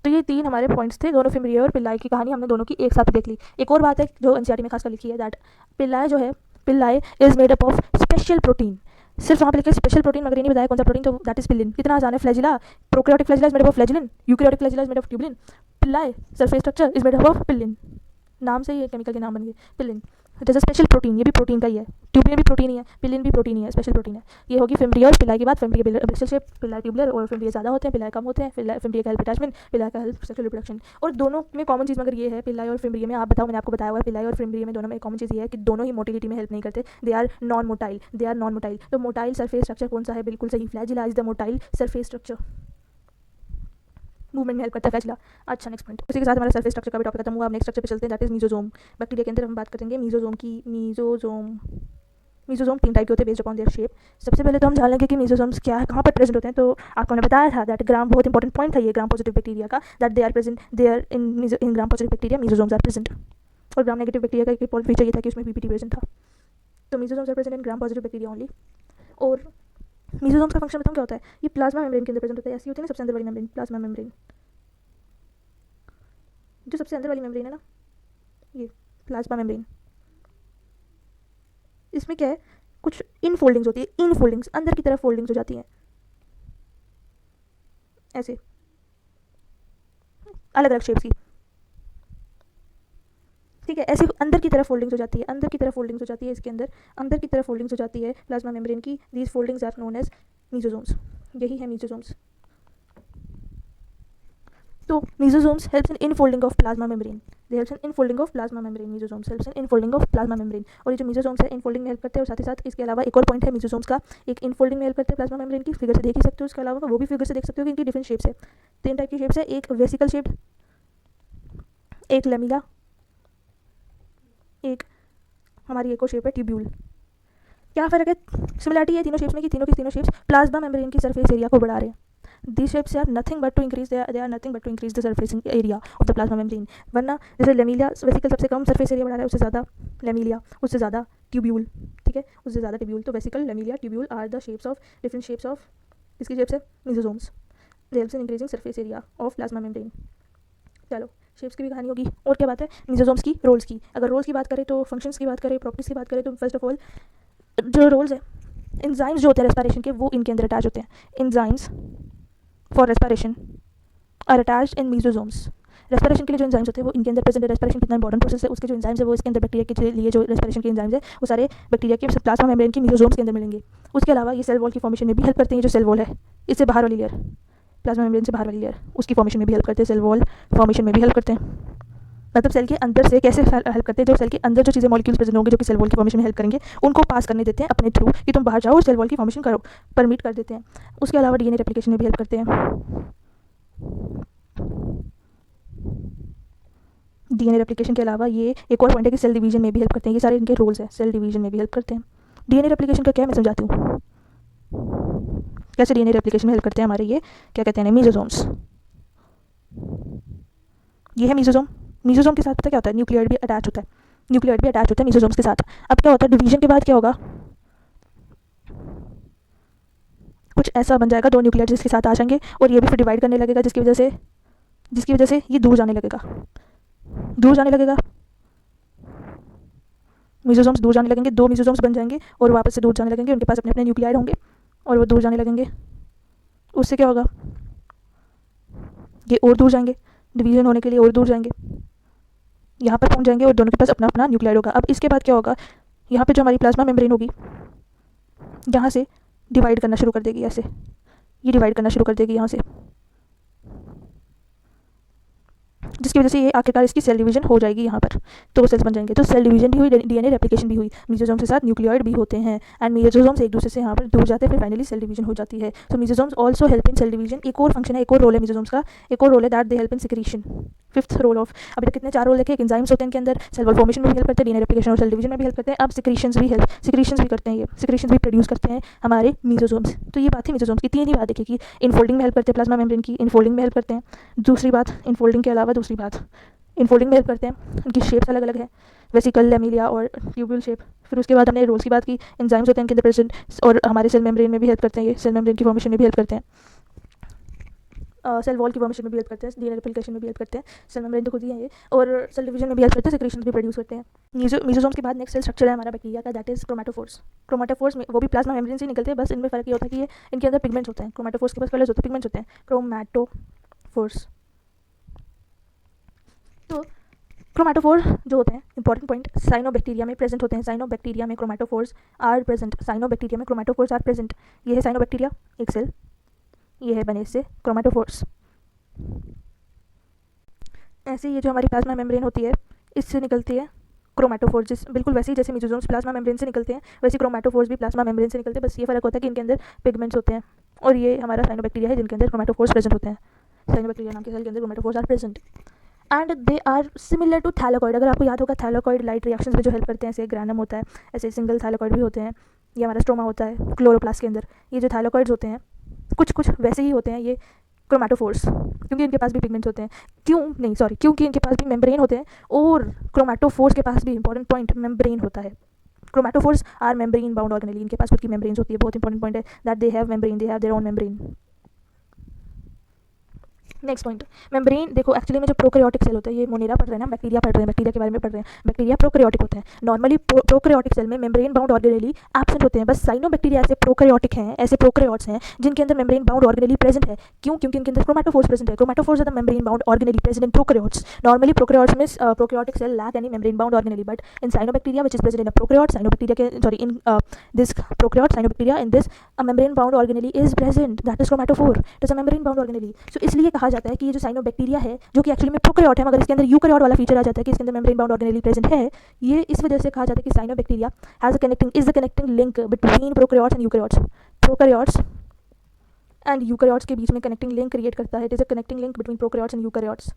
तो ये तीन हमारे पॉइंट्स थे, दोनों फिम्ब्रिए और पिल्लाई की कहानी हमने दोनों की एक साथ देख ली। एक और बात है जो एनसीईआरटी में खासकर लिखी है, दैट पिल्लाई जो है, Pillai is made up of special protein. सिर्फ वहाँ पे लिखा है स्पेशल प्रोटीन, मगर ये नहीं बताया कौन सा प्रोटीन, तो दैट इज पिलिन। कितना आसान है। Flagella, prokaryotic flagella is made up of flagellin, eukaryotic flagella is made of tubulin, pili surface structure is made up of pilin. नाम से ही केमिकल के नाम बन गए, pilin. It is a special protein, ये भी प्रोटीन का ही है। ट्यूबुलिन भी प्रोटीन ही है, पिलिन भी प्रोटीन ही है, स्पेशल प्रोटीन है। ये होगी फिम्ब्रिए और पिल्लाई की बात। Fimbriae basal shape, Pillai tubular, और फिम्ब्रिए ज़्यादा होते हैं, पिल्लाई कम होते हैं। फिम्ब्रिए का हेल्प अटैचमेंट, पिल्लाई का हेल्प सेक्सुअल रिप्रोडक्शन। और दोनों में कॉमन चीज़ मगर ये है, पिल्लाई और फिम्ब्रिए में, आप बताओ, मैंने आपको बताया हुआ है, पिल्लाई और फिम्ब्रिए में दोनों में कॉमन चीज़ ये है कि दोनों ही मोटिलिटी में हेल्प नहीं करते। They are non motile, they are non motile. तो मोटाइल सरफेस स्ट्रक्चर कौन सा है? बिल्कुल सही, flagella is the motile surface structure, movement में हेल्प करता है फ्लैजिला। अच्छा, नेक्स्ट पॉइंट। उसी के साथ हमारा सरफेस स्ट्रक्चर का भी टॉपिक खत्म हुआ। अब नेक्स्ट स्ट्रक्चर पे चलते हैं, दैट इज मीजोजोम। बैक्टीरिया के अंदर हम बात करेंगे मीजोजोम की। मीजोजोम तीन टाइप के होते हैं बेस्ड अपॉन देयर शेप। सबसे पहले तो हम जान लेंगे कि मीजोजोम्स क्या है, कहाँ पर प्रेजेंट होते हैं। तो आपको मैंने बताया था दैट ग्राम, बहुत इंपॉर्टेंट पॉइंट था ये ग्राम पॉजिटिव बैक्टीरिया का, that they are present, they are in Gram positive bacteria mesosomes are present. और ग्राम नेगेटिव बैक्टीरिया का एक फीचर ये था कि उसमें पीपीटी प्रेजेंट था। तो mesosomes are present in Gram positive bacteria only. और मीजोजोम्स का फंक्शन बताऊँ क्या होता है? ये प्लाज्मा मेम्ब्रेन के अंदर प्रेजेंट होता है। ऐसी होती है ना सबसे अंदर वाली मेम्ब्रेन, प्लाज्मा मेम्ब्रेन, जो सबसे अंदर वाली मेम्ब्रेन है ना, ये प्लाज्मा मेम्ब्रेन। इसमें क्या है, कुछ इन फोल्डिंग्स होती है, इन फोल्डिंग्स अंदर की तरफ फोल्डिंग्स हो जाती हैं ऐसे, अलग अलग शेप्स की, ठीक है। ऐसे अंदर की तरफ फोल्डिंग्स हो जाती है, अंदर की तरफ फोल्डिंग्स हो जाती है, इसके अंदर अंदर की तरफ फोल्डिंग्स हो जाती है प्लाज्मा मेम्ब्रेन की। These foldings are known as mesosomes, यही है मीजोजोम्स। तो mesosomes helps in infolding of plasma membrane, they helps in infolding of plasma membrane, mesosomes helps in infolding of plasma membrane. और ये जो मीजोजोम्स है infolding में help करते हैं। और साथ ही साथ इसके अलावा एक और पॉइंट है मीजोजोम्स का, एक इनफोल्डिंग में हेल्प करते हैं प्लाज्मा मेम्ब्रेन की, फिगर से देख ही सकते हो। इसके अलावा वो भी फिगर से देख सकते हो कि इनकी डिफरेंट शेप्स है, तीन टाइप की शेप्स है, एक वेसिकल शेप्ड, एक लेमिला, एक हमारी एक और शेप है ट्यूब्यूल। क्या फ़र्क है? सिमिलरिटी है तीनों शेप्स में कि तीनों की तीनों शेप्स प्लाज्मा मेम्ब्रेन की सरफेस एरिया को बढ़ा रहे हैं। These shapes are nothing but to increase, they are nothing but to increase the surface area of the plasma membrane। वरना जैसे लेमिलिया वेसिकल सबसे कम सरफेस एरिया बढ़ा रहा है, उससे ज़्यादा लेमिलिया, उससे ज़्यादा ट्यूब्यूल, ठीक है, उससे ज़्यादा ट्यूब्यूल। तो vesicle, lamellae, tubule are the shapes of, different shapes of, इसकी शेप्स है mesosomes. They helps in increasing surface area of plasma membrane. चलो, शेप्स की भी कहानी होगी। और क्या बात है मीजोजोम्स की? रोल्स की। अगर रोल्स की बात करें तो फंक्शंस की बात करें, प्रॉपर्टीज़ की बात करें, तो फर्स्ट ऑफ ऑल जो रोल्स है, एंजाइम्स जो होते हैं रेस्पिरेशन के, वो इनके अंदर अटैच होते हैं। Enzymes for respiration are attached in mesosomes. Respiration के लिए जो एंजाइम्स होते हैं वो इनके अंदर प्रेजेंट है। रेस्पिरेशन कितना इंपॉर्टेंट प्रोसेस है, उसके जो एंजाइम्स है वो इसके अंदर बैक्टीरिया के लिए जो रेस्पिरेशन के एंजाइम्स है वो सारे बैक्टीरिया के प्लाज्मा मेम्ब्रेन की मीजोजोम्स के अंदर मिलेंगे। उसके अलावा ये सेल वॉल की फॉर्मेशन में भी हेल्प करते हैं। जो सेल वॉल है इससे बाहर वाली लेयर, प्लाज्मा मेम्ब्रेन से बाहर वाली लेयर, उसकी फॉर्मेशन में भी हेल्प करते हैं। सेल वॉल फॉर्मेशन में भी हेल्प करते हैं। मतलब सेल के अंदर से कैसे हेल्प करते हैं, जो सेल के अंदर जो चीज़ें मॉलिक्यूल्स प्रेजेंट होंगे जो कि सेल वॉल की फॉर्मेशन में हेल्प करेंगे, उनको पास करने देते हैं अपने थ्रू कि तुम बाहर जाओ और सेल वॉल की फॉर्मेशन करो, परमिट कर देते हैं। उसके अलावा डीएनए रेप्लिकेशन में भी हेल्प करते हैं। डीएनए रेप्लिकेशन के अलावा ये एक और पॉइंट है कि सेल डिवीजन में भी हेल्प करते हैं। ये सारे इनके रोल्स हैं, सेल डिवीजन में भी हेल्प करते हैं। डीएनए रेप्लिकेशन का क्या मैं समझाती हूँ, कैसे डीएनए रेप्लिकेशन में हेल्प करते हैं हमारे ये क्या कहते हैं मीजोजोम्स। ये है मीजोजोम। मीजोजोम के साथ पता क्या होता है, न्यूक्लियोइड भी अटैच होता है, न्यूक्लियोइड भी अटैच होता है मीजोजोम्स के साथ। अब क्या होता है डिवीजन के बाद क्या होगा, कुछ ऐसा बन जाएगा, दो न्यूक्लियोइड जिसके साथ आ जाएंगे और ये भी फिर डिवाइड करने लगेगा, जिसकी वजह से ये दूर जाने लगेगा, मीजोजोम्स दूर जाने लगेंगे, दो मीजोजोम्स बन जाएंगे और वापस से दूर जाने लगेंगे। उनके पास अपने अपने न्यूक्लियोइड होंगे और वो दूर जाने लगेंगे। उससे क्या होगा, ये और दूर जाएंगे, डिवीजन होने के लिए और दूर जाएंगे, यहाँ पर पहुँच जाएंगे और दोनों के पास अपना अपना न्यूक्लियोइड होगा। अब इसके बाद क्या होगा, यहाँ पे जो हमारी प्लाज्मा मेम्ब्रेन होगी यहाँ से डिवाइड करना शुरू कर देगी, ऐसे ये डिवाइड करना शुरू कर देगी यहाँ से, जिसकी वजह से ये आखिरकार इसकी सेल डिवीजन हो जाएगी यहाँ पर, तो सेल्स बन जाएंगे। तो सेल डिवीजन भी हुई, डीएनए रेप्लिकेशन भी हुई, मीजोजोम के साथ न्यूक्लियोइड भी होते हैं एंड मीजोजोम्स एक दूसरे से यहाँ पर दूर जाते हैं, फिर फाइनली सेल डिवीजन हो जाती है। So mesosomes also help in cell division. एक और फंक्शन है, एक और रोल है मीजोजोम्स का, एक और रोल है that they help in secretion. Fifth role of, अभी तक कितने 4 रोल देखे। एंजाइम्स होते हैं इनके अंदर, सेल वॉल फॉर्मेशन में भी हेल्प करते हैं, डीएनए रेप्लिकेशन और सेल डिवीजन में भी हेल्प करते हैं। अब सिक्रीशंस भी करते हैं, ये सिक्रीशंस भी प्रोड्यूस करते हैं हमारे मीजोसोम्स। तो ये बात थी मीजोसोम्स की। 3 ही बात देखी कि इनफोल्डिंग में हेल्प करते हैं, प्लाज्मा मेम्ब्रेन की इनफोल्डिंग में हेल्प करते हैं। दूसरी बात इनफोल्डिंग के अलावा दूसरी बात इनफोल्डिंग में हेल्प करते हैं, उनकी शेप्स अलग अलग है, वेसिकल, लेमिलिया और ट्यूब्यूल शेप। फिर उसके बाद हमने रोल्स की बात की, एंजाइम्स होते हैं इनके अंदर प्रेजेंट और हमारे सेल मेम्ब्रेन में भी हेल्प करते हैं, ये सेल मेम्ब्रेन की फॉर्मेशन में भी हेल्प करते हैं, सेल वॉल की फॉर्मेशन में भी हेल्प करते हैं, डीएनए रेप्लिकेशन में भी हेल्प करते हैं, सेल मेम्ब्रेन तो खुद ही है ये, और सेल डिवीजन में भी हेल्प करते हैं, सिक्रीशंस भी प्रोड्यूस करते हैं। मीजोसोम्स के बाद नेक्स्ट सेल स्ट्रक्चर है हमारा बैक्टीरिया का, दैट इज क्रोमेटोफोर्स। क्रोमेटोफोर्स में वो भी प्लाज्मा मेम्ब्रेन से निकलते हैं, बस इनमें फ़र्क ये होता है कि ये इनके अंदर पिगमेंट्स होते हैं। क्रोमेटोफोर्स के पास कलर्स होते हैं, पिगमेंट्स होते हैं, क्रोमेटोफोर्स। तो क्रोमेटोफोर जो होते हैं, इंपॉर्टेंट पॉइंट, साइनोबैक्टीरिया में प्रेजेंट होते हैं। साइनोबैक्टीरिया में क्रोमेटोफोर्स आर प्रेजेंट, साइनोबैक्टीरिया में क्रोमेटोफोर्स आर प्रेजेंट। ये है साइनोबैक्टीरिया एक सेल, ये है बने से क्रोमेटोफोर्स। ऐसे ये जो हमारी प्लाज्मा मेम्ब्रेन होती है, इससे निकलती है क्रोमेटोफोर्स, जिस बिल्कुल वैसे ही जैसे मीजोसोम्स प्लाज्मा मेम्ब्रेन से निकलते हैं, वैसे क्रोमेटोफोर्स भी प्लाज्मा मेम्ब्रेन से निकलते हैं। बस ये फ़र्क होता है कि इनके अंदर पिगमेंट्स होते हैं, और ये हमारा साइनोबैक्टीरिया है जिनके अंदर क्रोमेटोफोर्स प्रेजेंट होते हैं। साइनोबैक्टीरिया नाम के सेल के अंदर chromatophores are present and they are similar to thylakoid. अगर आपको याद होगा थैलाकॉइड लाइट रिएक्शंस में जो हेल्प करते हैं, ऐसे ग्रैनम होता है, ऐसे सिंगल थैलाकॉइड भी होते हैं, ये हमारा स्ट्रोमा होता है क्लोरोप्लास्ट के अंदर। ये जो थैलाकॉइड्स होते हैं कुछ वैसे ही होते हैं ये क्रोमेटोफोर्स, क्योंकि इनके पास भी पिगमेंट्स होते हैं। क्योंकि इनके पास भी मेम्ब्रेन होते हैं, और क्रोमेटोफोर्स के पास भी इंपॉर्टेंट पॉइंट मेम्ब्रेन होता है। Chromatophores are membrane bound organelle, इनके पास खुद की मेम्ब्रेन्स होती है, बहुत इंपॉर्टेंट पॉइंट है that they have membrane, they have their own membrane. Next point, membrane देखो, एक्चुअली में जो प्रोकैरियोटिक सेल होता है, ये मोनेरा पढ़ रहे हैं ना, बैक्टीरिया पढ़ रहे हैं, बैक्टीरिया के बारे में पढ़ रहे हैं। बैक्टीरिया प्रोकैरियोटिक होते हैं। नॉर्मली प्रोकैरियोटिक सेल में मेम्ब्रेन बाउंड ऑर्गेनेली एब्सेंट होते हैं, बस साइनोबैक्टीरिया ऐसे प्रोकैरियोटिक हैं, ऐसे प्रोकैरियोट्स हैं जिनके अंदर मेम्ब्रेन बाउंड ऑर्गेनेली प्रेजेंट है। क्यों? क्योंकि इनके अंदर क्रोमेटोफोर्स प्रेजेंट है। Chromatophores are the membrane bound organelle present in prokaryotes. Normally prokaryotes में prokaryotic cell lack any membrane bound organelle, but in cyanobacteria which is present in a prokaryote, cyanobacteria के sorry in this prokaryote cyanobacteria, in this a membrane bound organelle is present, that is chromatophore, it is a membrane bound organelle. So इसलिए कहा जाता है कि ये जो cyanobacteria है, जो कि एक्चुअली में प्रोकैरियोट है, मगर इसके अंदर यूकैरियोट वाला फीचर आ जाता है कि इसके अंदर मेम्ब्रेन बाउंड ऑर्गेनेली प्रेजेंट है, ये इस वजह से कहा जाता है कि cyanobacteria is the connecting link between prokaryotes and eukaryotes. Prokaryotes and eukaryotes के बीच में कनेक्टिंग लिंक क्रिएट करता है। It is a connecting link between prokaryotes and eukaryotes.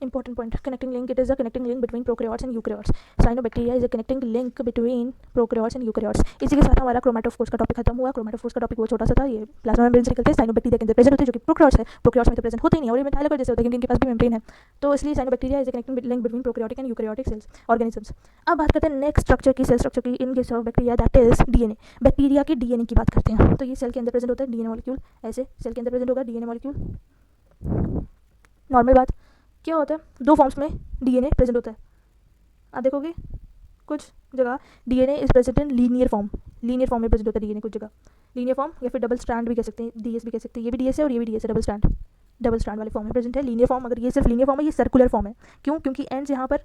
Important point, connecting link, it is a connecting link between prokaryotes and eukaryotes. Cyanobacteria is a connecting link between prokaryotes and eukaryotes. इसी के साथ हमारा chromatophores का topic खत्म हुआ। Chromatophores का topic वो छोटा सा था, ये प्लाज्मा मेम्ब्रेन से निकलते हैं, साइनोबैक्टीरिया के अंदर प्रेजेंट होते हैं, जो कि प्रोकैरियोट्स है। प्रोकैरियोट्स में तो प्रेजेंट होते ही नहीं, और ये थैलाकॉइड जैसे होता है क्योंकि इनके पास भी मेम्ब्रेन है। तो इसलिए cyanobacteria is a connecting link between prokaryotic and eukaryotic cells organisms. अब बात करते हैं नेक्स्ट स्ट्रक्चर की, सेल स्ट्रक्चर की in case of bacteria, that is DNA. Bacteria के डीएनए की बात करते हैं। तो ये सेल के अंदर प्रेजेंट होता है डीएनए मॉलिक्यूल, ऐसे सेल के अंदर प्रेजेंट होगा डीएनए मॉलिक्यूल। नॉर्मल बात क्या होता है, 2 फॉर्म्स में डीएनए प्रेजेंट होता है। आप देखोगे कुछ जगह DNA is present in linear form में प्रेजेंट होता है डीएनए कुछ जगह, लीनियर फॉर्म या फिर डबल स्ट्रैंड भी कह सकते हैं, डीएस भी कह सकते हैं। ये भी डीएस है और ये भी डीएस है, डबल स्ट्रैंड वाले फॉर्म में प्रेजेंट है लीनियर फॉर्म। अगर ये सिर्फ लीनियर फॉर्म है, ये सर्कुलर फॉर्म है। क्यों? क्योंकि एंड्स यहाँ पर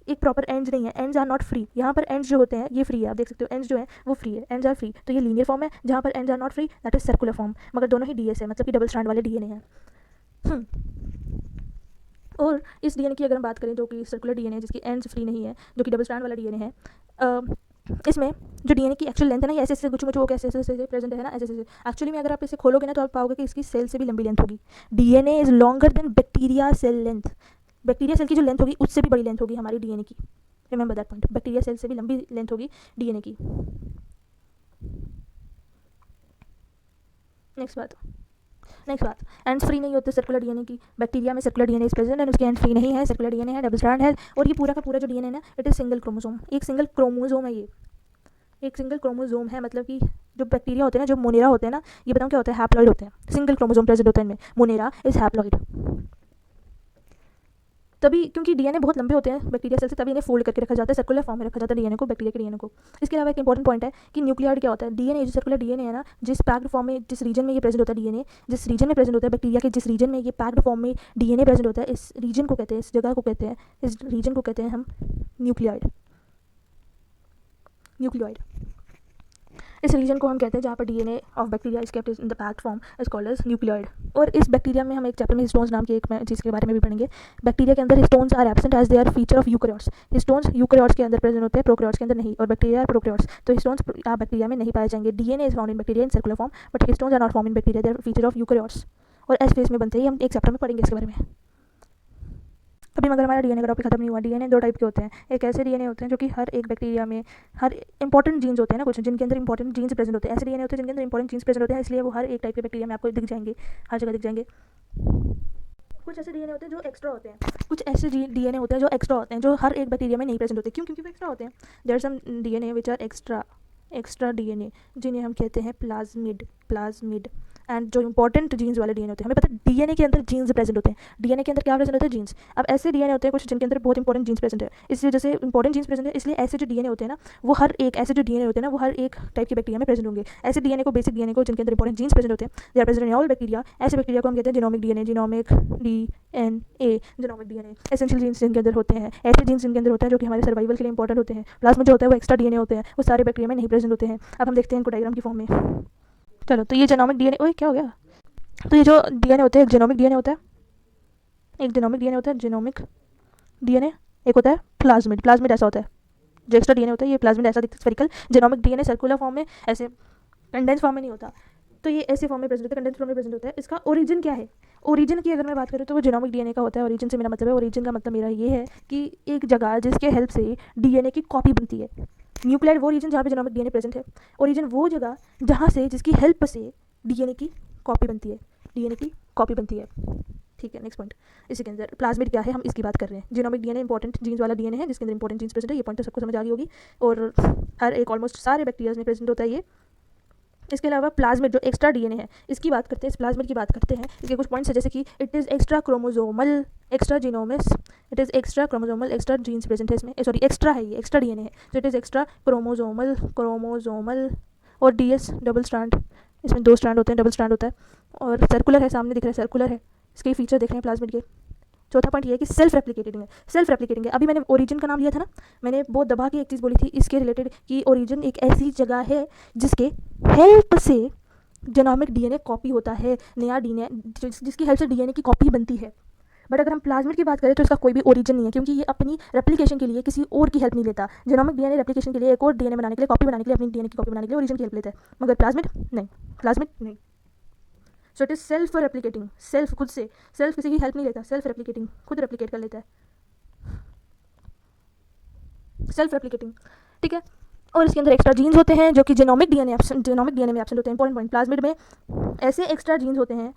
एक प्रॉपर एंड्स नहीं है, एंड्स आर नॉट फ्री। यहाँ पर एंड्स जो होते हैं ये फ्री है, आप देख सकते हो एंड्स जो है वो फ्री है, एंड्स आर फ्री। तो ये लीनियर फॉर्म है, जहाँ पर ends are not free, that is circular form. मगर दोनों ही डीएस है, मतलब कि डबल स्ट्रैंड वाले डीएनए हैं। और इस डीएनए की अगर हम बात करें, जो कि सर्कुलर डीएनए है, जिसकी एंड्स फ्री नहीं है, जो कि डबल स्ट्रैंड वाला डीएनए है, इसमें जो डीएनए की एक्चुअल लेंथ है ना, ऐसे ऐसे गुच्छों वो कैसे ऐसे प्रेजेंट है ना, ऐसे ऐसे। एक्चुअली में अगर आप इसे खोलोगे ना, तो आप पाओगे कि इसकी सेल से भी लंबी लेंथ होगी। DNA is longer than bacteria cell length. Bacteria cell की जो लेंथ होगी उससे भी बड़ी लेंथ होगी हमारी डीएनए की। Remember that point, bacteria cell से भी लंबी लेंथ होगी डीएनए की। नेक्स्ट बात, एंड्स फ्री नहीं होते सर्कुलर डीएनए की। बैक्टीरिया में circular DNA is present and उसके एंड फ्री नहीं है, सर्कुलर डीएनए है, डबल स्ट्रैंड है। और ये पूरा का पूरा जो डीएनए है ना, इट इज सिंगल क्रोमोसोम, एक सिंगल क्रोमोसोम है। ये एक सिंगल क्रोमोसोम है, मतलब कि जो बैक्टीरिया होते हैं ना, जो मोनेरा होते हैं ना, ये बताऊँ क्या होता है, हैप्लॉइड होते हैं, सिंगल क्रोमोसोम प्रेजेंट होता है इनमें। Monera is haploid. तभी क्योंकि डीएनए बहुत लंबे होते हैं बैक्टीरिया सेल से, तभी इन्हें फोल्ड करके रखा जाता है, सर्कुलर फॉर्म में रखा जाता है डीएनए को, बैक्टीरिया के डीएनए को। इसके अलावा एक इंपॉर्टेंट पॉइंट है कि न्यूक्लियाइड क्या होता है। डीएनए जो सर्कुलर डीएनए है ना, जिस पैक्ड फॉर्म में, जिस रीजन में ये प्रेजेंट होता है डीएनए, जिस रीजन में प्रेजेंट होता है बैक्टीरिया के, जिस रीजन में ये पैक्ड फॉर्म में डीएनए प्रेजेंट होता है, इस रीजन को कहते हैं, इस जगह को कहते हैं, इस रीजन को कहते हैं हम न्यूक्लियाइड। इस रीजन को हम कहते हैं जहाँ पर DNA of bacteria is kept in the packed form is called as nucleoid. और इस बैक्टीरिया में हम एक चैप्टर में हिस्टोन्स नाम की एक चीज़ के बारे में भी पढ़ेंगे। बैक्टीरिया के अंदर histones are absent as they are feature of eukaryotes. Histones eukaryotes के अंदर प्रेजेंट होते हैं, प्रोकैरियोट्स के अंदर नहीं। और बैक्टीरिया आर प्रोकैरियोट्स, तो हिस्टोन्स बैक्टीरिया में नहीं पाए जाएंगे। DNA is found in bacteria in circular form, but histones are not found in bacteria, they are feature of eukaryotes. और एस फेज में बनते ही हम एक चैप्टर में पढ़ेंगे इसके बारे में। अभी मगर हमारा डीएनए का टॉपिक खत्म नहीं हुआ। डीएनए दो टाइप के होते हैं। एक ऐसे डीएनए होते हैं जो कि हर एक बैक्टीरिया में हर इंपॉर्टेंट जीन्स होते हैं ना, कुछ जिनके अंदर इंपॉर्टेंट जीन्स प्रेजेंट होते हैं। ऐसे डीएनए होते हैं जिनके अंदर इंपॉर्टेंट जीन्स प्रेजेंट होते हैं, इसलिए वो हर एक टाइप के बैक्टीरिया में आपको दिख जाएंगे, हर जगह दिख जाएंगे। कुछ ऐसे डीएनए होते हैं जो एक्स्ट्रा होते हैं, कुछ ऐसे डीएनए होते हैं जो एक्स्ट्रा होते हैं, जो हर एक बैक्टीरिया में नहीं प्रेजेंट होते। क्यों? क्योंकि वो एक्स्ट्रा होते हैं। There are some DNA which are extra DNA, जिन्हें हम कहते हैं प्लाज्मिड। एंड जो इंपॉर्टेंट जीन्स वाले डीएनए होते हैं, हमें पता है डीएनए के अंदर जीन्स प्रेजेंट होते हैं। डीएनए के अंदर क्या प्रेजेंट होता है? जीन्स। अब ऐसे डीएनए होते हैं कुछ जिनके अंदर बहुत इंपॉर्टेंट जीन्स प्रेजेंट है, इसलिए जैसे इंपॉर्टेंट जीन्स प्रेजेंट है, इसलिए ऐसे जो डीएनए होते हैं ना, वो हर एक ऐसे जो डीएनए होते हैं ना, वो हर एक टाइप के बैक्टीरिया में प्रेजेंट होंगे। ऐसे डीएनए को, बेसिक डीएनए को, जिनके अंदर इंपॉर्टेंट जीन्स प्रेजेंट होते हैं, they are present in all bacteria. ऐसे बैक्टीरिया को हम कहते हैं genomic DNA, genomic DNA, genomic DNA. Essential genes जिनके अंदर होते हैं, ऐसे जीन्स जिनके अंदर होते हैं जो कि हमारे सर्वाइवल के लिए इंपॉर्टेंट होते हैं। प्लाज्मा जो होता है वो एक्स्ट्रा डीएनए होते हैं, वो सारे बैक्टीरिया में नहीं प्रेजेंट होते हैं। अब हम देखते हैं इनको डायग्राम की फॉर्म में। चलो, तो ये जीनोमिक डीएनए, ओए क्या हो गया? तो ये जो डीएनए होते हैं, एक जीनोमिक डीएनए होता है, एक जीनोमिक डीएनए होता है, जीनोमिक डीएनए। एक होता है प्लाज्मिड ऐसा होता है जो एक्स्ट्रा डीएनए होता है। ये प्लाज्मिड ऐसा दिखता है spherical. Genomic DNA circular form में, ऐसे कंडेंस फॉर्म में नहीं होता। तो ये ऐसे फॉर्म में प्रेजेंट होता है, कंडेंस फॉर्म में प्रेजेंट होता है। इसका ओरिजिन क्या है? ओरिजिन की अगर मैं बात करूँ तो वो जीनोमिक डीएनए का होता है। ओरिजिन से मेरा मतलब है, ओरिजिन का मतलब मेरा ये है कि एक जगह जिसके हेल्प से डीएनए की कॉपी बनती है। न्यूक्लियाइड वो रीजन जहाँ पे जीनोमिक डीएनए प्रेजेंट है। ओरिजिन वो जगह जहाँ से, जिसकी हेल्प से डीएनए की कॉपी बनती है, डीएनए की कॉपी बनती है। ठीक है, नेक्स्ट पॉइंट। इसी के अंदर प्लाज्मिड क्या है, हम इसकी बात कर रहे हैं। जीनोमिक डीएनए इंपॉर्टेंट जीन्स वाला डीएनए है, जिसके अंदर इंपॉर्टेंट जीन्स प्रेजेंट है। ये पॉइंट तो सबको समझ आ गई होगी, और हर एक ऑलमोस्ट सारे बैक्टीरियाज में प्रेजेंट होता है ये। इसके अलावा प्लाज्मिड जो एक्स्ट्रा डीएनए है, इसकी बात करते हैं, इस प्लाज्मिड की बात करते हैं। इसके कुछ पॉइंट्स है, जैसे कि it is extra chromosomal, extra genomes, it is extra chromosomal, extra genes present है इसमें, सॉरी एक्स्ट्रा है, ये एक्स्ट्रा डीएनए है, तो इट इज़ एक्स्ट्रा क्रोमोजोमल। और डीएस डबल स्ट्रैंड, इसमें 2 स्ट्रैंड होते हैं, डबल स्ट्रैंड होता है। और सर्कुलर है, सामने दिख रहा है सर्कुलर है। इसके फीचर देख रहे हैं प्लाज्मिड के। चौथा पॉइंट ये है कि सेल्फ रेप्लिकेटिंग है, सेल्फ रेप्लिकेटिंग है। अभी मैंने ओरिजिन का नाम लिया था ना, मैंने बहुत दबा के एक चीज़ बोली थी इसके रिलेटेड कि ओरिजिन एक ऐसी जगह है जिसके हेल्प से जेनोमिक डीएनए कॉपी होता है, नया डीएनए जिसकी हेल्प से डीएनए की कॉपी बनती है। बट अगर हम प्लाज्मिड की बात करें तो इसका कोई भी ओरिजिन नहीं है, क्योंकि ये अपनी रेप्लिकेशन के लिए किसी और की हेल्प नहीं लेता। जेनोमिक डीएनए रेप्लिकेशन के लिए, एक और डीएनए बनाने के लिए, कॉपी बनाने के लिए, अपनी डीएनए की कॉपी बनाने के लिए ओरिजिन की हेल्प लेता है, मगर प्लाज्मिड नहीं, प्लाज्मिड नहीं। So it is self replicating, self खुद से, सेल्फ किसी की हेल्प नहीं लेता, सेल्फ रेप्लिकेटिंग, खुद रेप्लिकेट कर लेता है, सेल्फ रेप्लिकेटिंग। ठीक है, और इसके अंदर एक्स्ट्रा जीन्स होते हैं जो कि जेनोमिक डीएनए में एब्सेंट होते हैं। इंपॉर्टेंट पॉइंट, प्लाज्मिड में ऐसे एक्स्ट्रा जीन्स होते हैं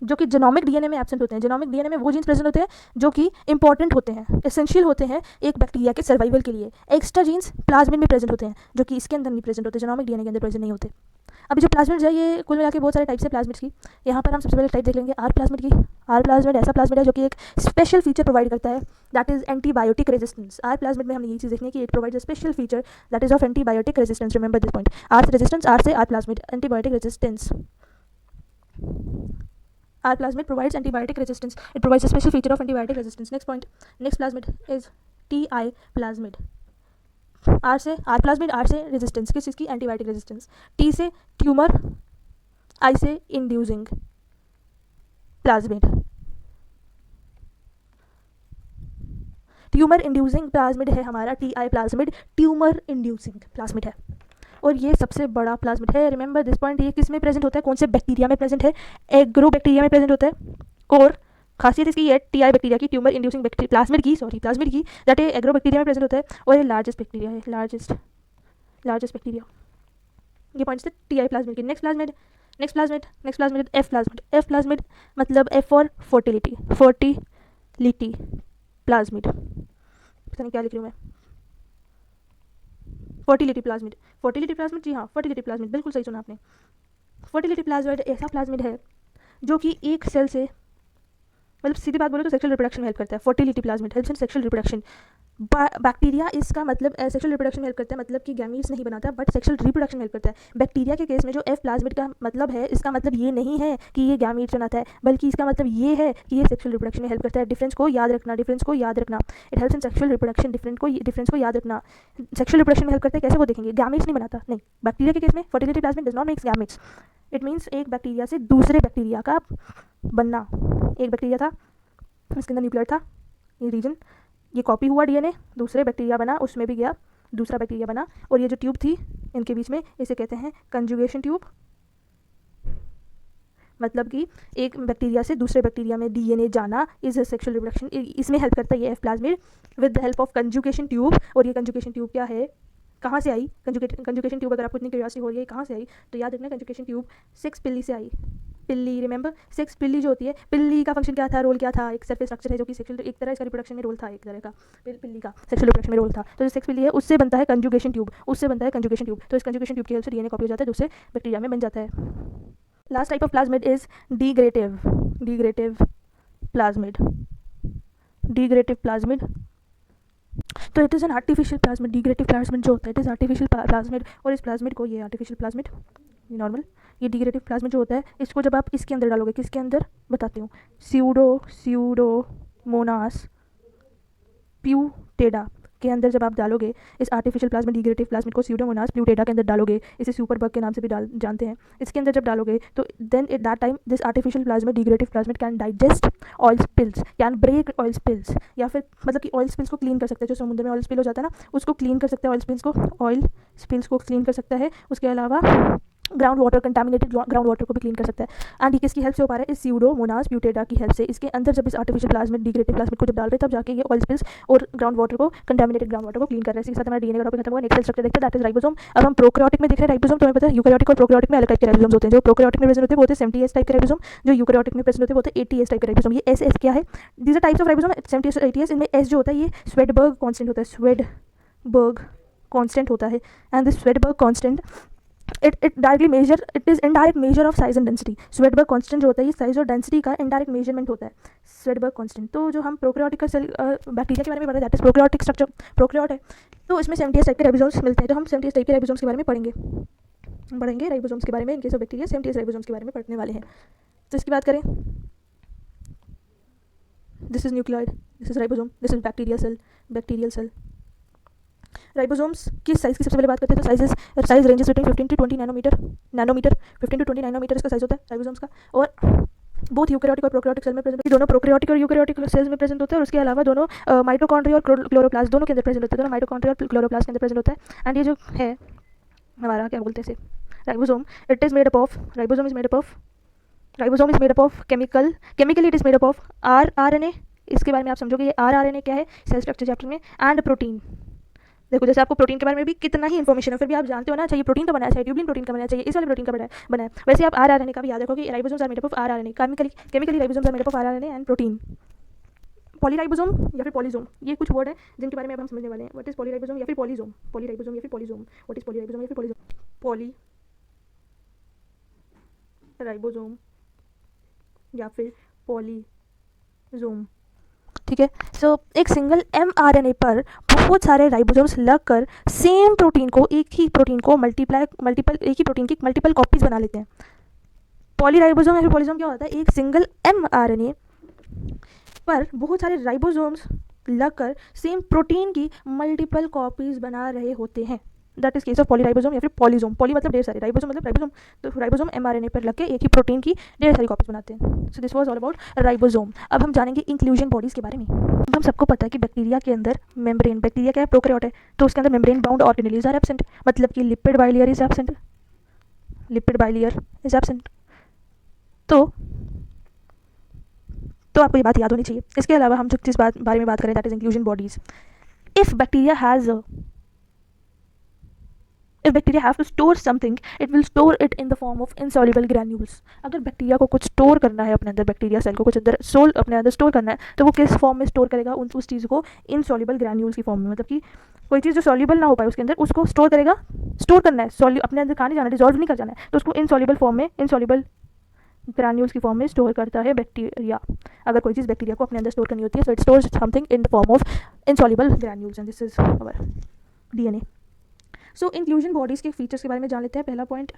जो कि जेनोमिक डीएनए में एब्सेंट होते हैं। जेनोमिक डीएनए में वो जीन्स प्रेजेंट होते हैं जो कि इंपॉर्टेंट होते हैं, एसेंशियल होते हैं एक बैक्टीरिया के सर्वाइवल के लिए। एक्स्ट्रा जीन्स प्लाज्मिड में प्रेजेंट होते हैं जो कि इसके अंदर नहीं प्रेजेंट होते, जेनोमिक डीएनए के अंदर प्रेजेंट नहीं होते। अभी जो प्लाज्मिड है, ये कुल मिला के बहुत सारे टाइप्स है प्लाज्मिड्स की। यहाँ पर हम सबसे पहले टाइप देख लेंगे आर प्लाज्मिड की। आर प्लाज्मिड ऐसा प्लाज्मिड है जो कि एक स्पेशल फीचर प्रोवाइड करता है, that is antibiotic resistance. R plasmid में हम ये चीज़ देखने की, it provides a special feature that is of antibiotic resistance. Remember this point, R से रेजिस्टेंस, आर से R plasmid, antibiotic resistance. R plasmid provides antibiotic resistance. It provides a special feature of antibiotic resistance. Next point, next plasmid is Ti plasmid. R से R plasmid, R से resistance, किस चीज़ की? Antibiotic resistance. T से tumour, I से inducing plasmid. Tumour inducing plasmid है हमारा Ti plasmid, tumour inducing plasmid है, और ये सबसे बड़ा प्लाज्मिड है। रिमेंबर दिस पॉइंट, ये किस में प्रेजेंट होता है, कौन से बैक्टीरिया में प्रेजेंट है? एग्रो बैक्टीरिया में प्रेजेंट होता है। और खासियत इसकी है टीआई बैक्टीरिया की, ट्यूमर इंड्यूसिंग प्लाज्मिड की, दैट है एग्रो बैक्टीरिया में प्रेजेंट होता है, और ये लार्जेस्ट बैक्टीरिया है, लार्जेस्ट बैक्टीरिया। ये पॉइंट्स थे टीआई प्लाज्मिड की। नेक्स्ट प्लाज्मिड एफ प्लाज्मिड, मतलब एफ फॉर फर्टिलिटी प्लाज्मिड। पता नहीं क्या लिख रही हूँ मैं, फर्टिलिटी प्लाज्मिड, जी हाँ, फर्टिलिटी प्लाज्मिड, बिल्कुल सही सुना आपने। फर्टिलिटी प्लाज्मिड ऐसा प्लाज्मिड है जो कि एक सेल से, मतलब सीधी बात बोलो तो सेक्सुअल रिप्रोडक्शन में हेल्प करता है। Fertility plasmid helps in sexual reproduction. Bacteria इसका मतलब सेक्सुअल रिप्रोडक्शन में हेल्प करता है, मतलब कि गैमीट्स नहीं बनाता, बट सेक्सुअल रिप्रोडक्शन में हेल्प करता है। बैक्टीरिया के केस में जो एफ प्लाज्मिड का मतलब है, इसका मतलब ये नहीं है कि ये गैमीट्स बनाता है, बल्कि इसका मतलब ये है कि ये सेक्सुअल रिप्रोडक्शन में हेल्प करता है। डिफरेंस को याद रखना, it helps in sexual reproduction. Difference को याद रखना, सेक्सुअल रिप्रोडक्शन में हेल्प करता है। कैसे वो देखेंगे, गैमीट्स नहीं बनाता, नहीं। बैक्टीरिया के केस में fertility plasmid does not makes gametes, it means एक बैक्टीरिया से दूसरे बैक्टीरिया का बनना। एक बैक्टीरिया था, इसके अंदर न्यूक्लियर था, ये रीजन, ये कॉपी हुआ डीएनए, दूसरे बैक्टीरिया बना, उसमें भी गया, दूसरा बैक्टीरिया बना, और ये जो ट्यूब थी इनके बीच में, इसे कहते हैं कंजुगेशन ट्यूब। मतलब कि एक बैक्टीरिया से दूसरे बैक्टीरिया में डीएनए जाना इज अ सेक्सुअल रिप्रोडक्शन, इसमें हेल्प करता है ये F plasmid with the help of conjugation tube. और ये कंजुगेशन ट्यूब क्या है, कहाँ से आई कंजुगेशन ट्यूब, अगर आपको इतनी क्यूरियोसिटी हो रही है कहाँ से आई, तो याद रखना कंजुगेशन ट्यूब 6 पिल्ली से आई। पिल्ली, रिमेंबर 6 पिल्ली जो होती है, पिल्ली का फंक्शन क्या था, रोल क्या था, एक सरफेस स्ट्रक्चर है जो कि सेक्सुअल, एक तरह इसका रिप्रोडक्शन में रोल था, एक तरह का पिल्ली का सेक्सुअल रिप्रोडक्शन में रोल था। तो जो 6 पिल्ली है उससे बनता है कंजुगेशन ट्यूब, उससे बनता है कंजुगेशन ट्यूब। तो इस कंजुगेशन ट्यूब की हेल्प से डीएनए कॉपी हो जाता है, दूसरे बैक्टीरिया में बन जाता है। Last type of plasmid is degradative plasmid. Degradative plasmid, तो it is an artificial plasmid. Degradative plasmid जो होता है इट इज़ आर्टिफिशियल प्लाज्मिड, और इस प्लाज्मिड को, ये आर्टिफिशियल प्लाज्मिड नॉर्मल, ये डिग्रेटिव प्लाज्मिड जो होता है इसको जब आप इसके अंदर डालोगे, किसके अंदर बताती हूँ, स्यूडोमोनास प्यूटेडा के अंदर जब आप डालोगे इस आर्टिफिशियल प्लाज्मिड डिग्रेटिव प्लाज्मिड को, स्यूडोमोनास प्यूटेडा के अंदर डालोगे, इसे सुपर बग के नाम से भी जानते हैं, इसके अंदर जब डालोगे तो then at that time this artificial plasmid degradative plasmid can digest oil spills, can break oil spills, या फिर मतलब कि ऑयल स्पिल्स को क्लीन कर सकते हैं, जो समुद्र में ऑयल स्पिल हो जाता है ना उसको क्लीन कर सकते हैं, ऑयल स्पिल्स को क्लीन कर सकता है। उसके अलावा ground water, contaminated ground water को भी क्लीन कर सकता है। एंड ये किसकी हेल्प से हो पा रहा है, इस स्यूडोमोनास प्यूटेडा की हेल्प से। इसके अंदर जब इस आर्टिफिशियल प्लाज्मिड डिग्रेटिव प्लाज्मिड को जब डाल रहे हैं तब जाके ये ऑयल स्पिल्स और ग्राउंड वाटर को, कंटामिनेटेड ग्राउंड वाटर को क्लीन कर रहे हैं। इसके साथ हमारा डीएनए का टॉपिक खत्म हुआ। नेक्स्ट सेल स्ट्रक्चर देखते हैं, दैट इज राइबोसोम। अब हम प्रोकैरियोटिक में देख रहे हैं राइबोसोम, तो हमें पता है यूकैरियोटिक और प्रोकैरियोटिक में अलग टाइप के राइबोसोम्स होते हैं। जो प्रोकैरियोटिक में प्रेजेंट होते हैं वो होते हैं 70S टाइप के राइबोसोम, जो यूकैरियोटिक में प्रेजेंट होते हैं वो होते हैं 80S टाइप के राइबोसोम। ये एस क्या है, these are types of ribosome 70S और 80S। इनमें एस जो होता है ये स्वेडबर्ग कांस्टेंट होता है, स्वेडबर्ग कांस्टेंट होता है। And this Svedberg constant it is indirect measure of size and density। Svedberg constant जो होता है ये साइज और डेंसिटी का इनडायरेक्ट मेजरमेंट होता है, स्वेडबर्ग कांस्टेंट। तो जो हम प्रोकैरियोटिक का सेल बैक्टीरिया के बारे में पढ़ रहे हैं that is prokaryotic structure, prokaryote है, तो इसमें 70S टाइप के राइबोसोम्स मिलते हैं। तो हम 70S टाइप के राइबोसोम्स के बारे में पढ़ेंगे राइबोसोम्स के बारे में, in case of bacteria 70S ribosomes के बारे में पढ़ने वाले हैं। तो इसकी बात करें, this is nucleoid, this is ribosome, this is bacterial cell. Ribosomes की साइज़ की सबसे पहले बात करते हैं, तो size ranges between 15 to 20 nanometer 15 to 20 nanometer इसका साइज होता है राइबोसोम्स का। और बोथ यूकैरियोटिक और प्रोकैरियोटिक सेल में प्रेजेंट, दोनों प्रोकैरियोटिक और यूकैरियोटिक सेल्स में प्रेजेंट होते हैं। और उसके अलावा दोनों माइटोकॉन्ड्रिया और क्लोरोप्लास्ट दोनों के अंदर प्रेजेंट होते हैं, दोनों माइटोकॉन्ड्रिया और क्लोरोप्लास्ट के अंदर प्रेजेंट होता है। एंड ये जो है हमारा क्या बोलते हैं इसे, ribosome, it is made up of, ribosome is made up of chemically it is made up of RNA। इसके बारे में आप समझोगे ये RNA क्या है सेल स्ट्रक्चर चैप्टर में, एंड प्रोटीन। देखो जैसे आपको प्रोटीन के बारे में भी कितना ही इन्फॉर्मेशन है, फिर भी आप जानते हो ना, चाहिए प्रोटीन का बनाया, चाहिए ट्यूबलिन प्रोटीन का बनाया, चाहिए इस वाले प्रोटीन का बनाया है। वैसे आप RNA का भी याद रखो कि ribosomes are made up of RNA, chemically ribosomes are made up of RNA and protein. Polyribosome या फिर पॉलीजोम, ये कुछ वर्ड है जिनके बारे में अब हम समझने वाले हैं। व्हाट इज पॉलीराइबोसोम या फिर पॉलीजोम, पॉलीराइबोसोम या फिर पॉलीजोम, व्हाट इज पॉलीराइबोसोम या फिर पॉलीजोम, पॉलीराइबोसोम या फिर पॉलीजोम, ठीक है। सो एक सिंगल mRNA पर बहुत सारे राइबोसोम्स लगकर सेम प्रोटीन को, एक ही प्रोटीन को एक ही प्रोटीन की मल्टीपल कॉपीज बना लेते हैं। पॉलीराइबोसोम या फिर पॉलीजोम क्या होता है, एक सिंगल mRNA पर बहुत सारे राइबोसोम्स लगकर सेम प्रोटीन की मल्टीपल कॉपीज बना रहे होते हैं, that is case of polyribosome या फिर पॉलीजोम। पॉली मतलब ढेर सारे, राइबोसोम मतलब राइबोसोम, तो राइबोसोम mRNA पर लगके एक ही प्रोटीन की ढेर सारी कॉपीज बनाते हैं। So this was all about ribosome. अब हम जानेंगे इंक्लूजन बॉडीज के बारे में। हम सबको पता है कि बैक्टीरिया के अंदर मेम्ब्रेन, बैक्टीरिया क्या है, प्रोकैरियोट है, तो उसके अंदर membrane bound organelles are absent, मतलब कि लिपिड बाइलेयर इज एब्सेंट, तो आपको ये बात याद होनी चाहिए। इसके अलावा हम जो जिस बारे में बात करें that is inclusion bodies. If bacteria have to store something, it will store it in the form of insoluble granules। अगर बैक्टीरिया को कुछ स्टोर करना है अपने अंदर, बैक्टीरिया सेल को कुछ अंदर अपने अंदर स्टोर करना है, तो वो किस फॉर्म में स्टोर करेगा, उस चीज़ को इनसॉल्युबल ग्रैन्यूल्स की फॉर्म में, मतलब कि कोई चीज़ जो सॉल्युबल ना हो पाए उसके अंदर उसको स्टोर करना है, अपने अंदर कहाँ नहीं जाना, डिजॉल्व नहीं कर जाना है, तो उसको इनसॉल्युबल ग्रैन्यूल्स की फॉर्म में स्टोर करता है बैक्टीरिया। अगर कोई चीज़ बैक्टीरिया को अपने अंदर स्टोर करनी होती है, so it stores something in the form of insoluble granules, and this is our DNA। So inclusion bodies के फीचर्स के बारे में जान लेते हैं। पहला पॉइंट,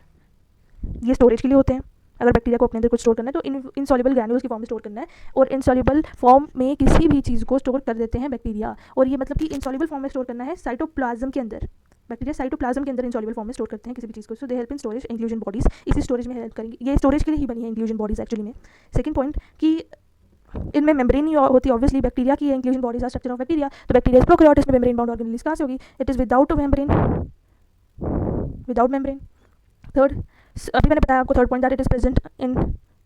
ये स्टोरेज के लिए होते हैं। अगर बैक्टीरिया को अपने अंदर कुछ स्टोर करना है तो इनसॉल्युबल ग्रैन्यूल्स की फॉर्म में स्टोर करना है, और इनसॉल्युबल फॉर्म में किसी भी चीज़ को स्टोर कर देते हैं बैक्टीरिया। और ये मतलब कि इनसॉल्युबल फॉर्म में स्टोर करना है साइटोप्लाज्म के अंदर, बैक्टीरिया साइटोप्लाज्म के अंदर इनसॉल्युबल फॉर्म में स्टोर करते हैं किसी भी चीज़ को। So the help in storage, inclusion bodies इसी स्टोरेज में हेल्प करेंगी, ये स्टोरेज के लिए ही बनी है इंक्लूजन बॉडीज़ एक्चुअली में। सेकंड पॉइंट कि इनमें मेम्ब्रेन ही होती है, ऑब्वियसली बैक्टीरिया की inclusion bodies are structure of bacteria, तो बैक्टीरिया प्रोकैरियोट, इसमें मेम्ब्रेन बाउंड ऑर्गेनेल्स कहाँ से होगी, it is without membrane. Third, अभी मैंने बताया आपको third point that it is present in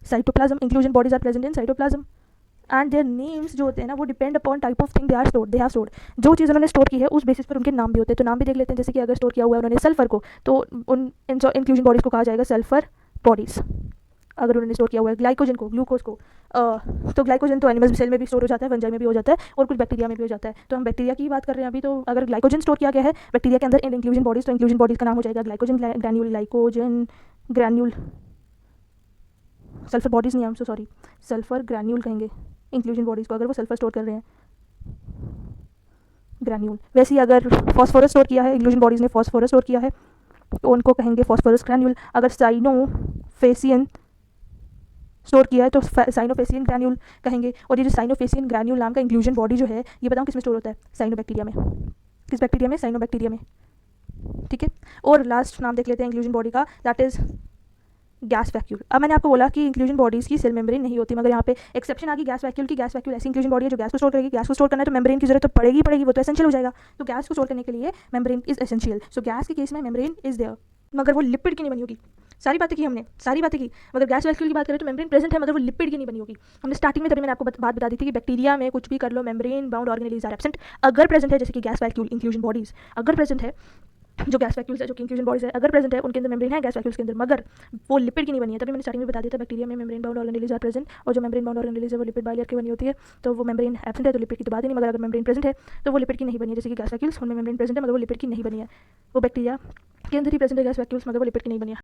cytoplasm, inclusion bodies are present in cytoplasm and their names जो होते हैं ना वो depend upon type of thing they have stored. जो चीज़ उन्होंने स्टोर की है उस बेसिस पर उनके नाम भी होते हैं। तो नाम भी देख लेते हैं, जैसे कि अगर स्टोर किया हुआ है उन्होंने सल्फर को, तो उन इंक्लूजन बॉडीज़ को कहा जाएगा सल्फर बॉडीज़। अगर उन्होंने स्टोर किया हुआ है ग्लाइकोजन को, ग्लूकोज को, तो ग्लाइकोजन तो एनिमल्स सेल में भी स्टोर हो जाता है, फंजाई में भी हो जाता है और कुछ बैक्टीरिया में भी हो जाता है। तो हम बैक्टीरिया की बात कर रहे हैं अभी। तो अगर ग्लाइकोजन स्टोर किया गया है बैक्टीरिया के अंदर इन इंक्लूजन बॉडीज़, तो इंक्लूजन बॉडीज़ का नाम हो जाएगा glycogen granule, glycogen granule, sulphur bodies नहीं, I am so sorry, sulphur granule कहेंगे इंक्लूजन बॉडीज़ को अगर वो सल्फर स्टोर कर रहे हैं, ग्रैन्यूल। वैसे ही अगर फॉस्फोरस स्टोर किया है, इंक्लूजन बॉडीज़ ने फॉस्फोरस स्टोर किया है, तो उनको कहेंगे फॉस्फोरस ग्रैन्यूल। अगर साइनोफेसियन स्टोर किया है तो साइनोफेसियन ग्रैन्यूल कहेंगे। और ये जो साइनोफेसियन ग्रैन्यूल नाम का इंक्लूजन बॉडी जो है ये बताऊँ किस में स्टोर होता है? साइनोबैक्टीरिया में। किस बैक्टीरिया में? साइनोबैक्टीरिया में। ठीक है। और लास्ट नाम देख लेते हैं इंक्लूजन बॉडी का, दैट इज़ गैस वैक्यूल। अब मैंने आपको बोला कि इंक्लूजन बॉडीज़ की सेल मेम्ब्रेन नहीं होती, मगर यहाँ पे एक्सेप्शन आ गई गैस वैक्यूल की। गैस वैक्यूल ऐसी इंक्लूजन बॉडी है जो गैस को स्टोर करेगी। गैस को स्टोर करना है तो मेम्ब्रेन की जरूरत तो पड़ेगी पड़ेगी, वो तो एसेंशियल हो जाएगा। तो गैस को स्टोर करने के लिए membrane is essential. So gas के केस में मेम्ब्रेन इज देयर, मगर वो लिपिड की नहीं बनी होगी। सारी बातें की हमने, सारी बातें की, मगर गैस वैक्यूल की बात करें तो मेम्ब्रेन प्रेजेंट है मगर वो लिपिड की नहीं बनी होगी। हमने स्टार्टिंग में तभी मैंने आपको बात बता दी थी कि बैक्टीरिया में कुछ भी कर लो, membrane bound organelles are absent. अगर प्रेजेंट है जैसे कि गैस वैक्यूल इंक्लूजन बॉडीज़ अगर प्रेजेंट है, जो गैस वैक्यूल्स है, जो कि इंक्लूजन बॉडीज़ है, अगर प्रेजेंट है उनके अंदर मेम्ब्रेन है गैस वैक्यूल्स के अंदर, मगर वो लिपिड की नहीं बनी है। तभी मैंने स्टार्टिंग में बता दिया था बैक्टीरिया में membrane bound organelles are present, और जो मेम्ब्रेन बाउंड ऑर्गेनेल्स है वो लिपिड बाइलेयर की बनी होती है। तो वो मेम्ब्रेन एब्सेंट है तो लिपिड की तो बात ही नहीं, मगर अगर मेम्ब्रेन प्रेजेंट है तो वो लिपिड की नहीं बनी है। जैसे कि गैस वैक्यूल्स, उनमें मेम्ब्रेन प्रेजेंट है मगर वो लिपिड की नहीं बनी है। वो बैक्टीरिया के अंदर ही प्रेजेंट है गैस वैक्यूल्स, मगर वो लिपिड की नहीं बनी है।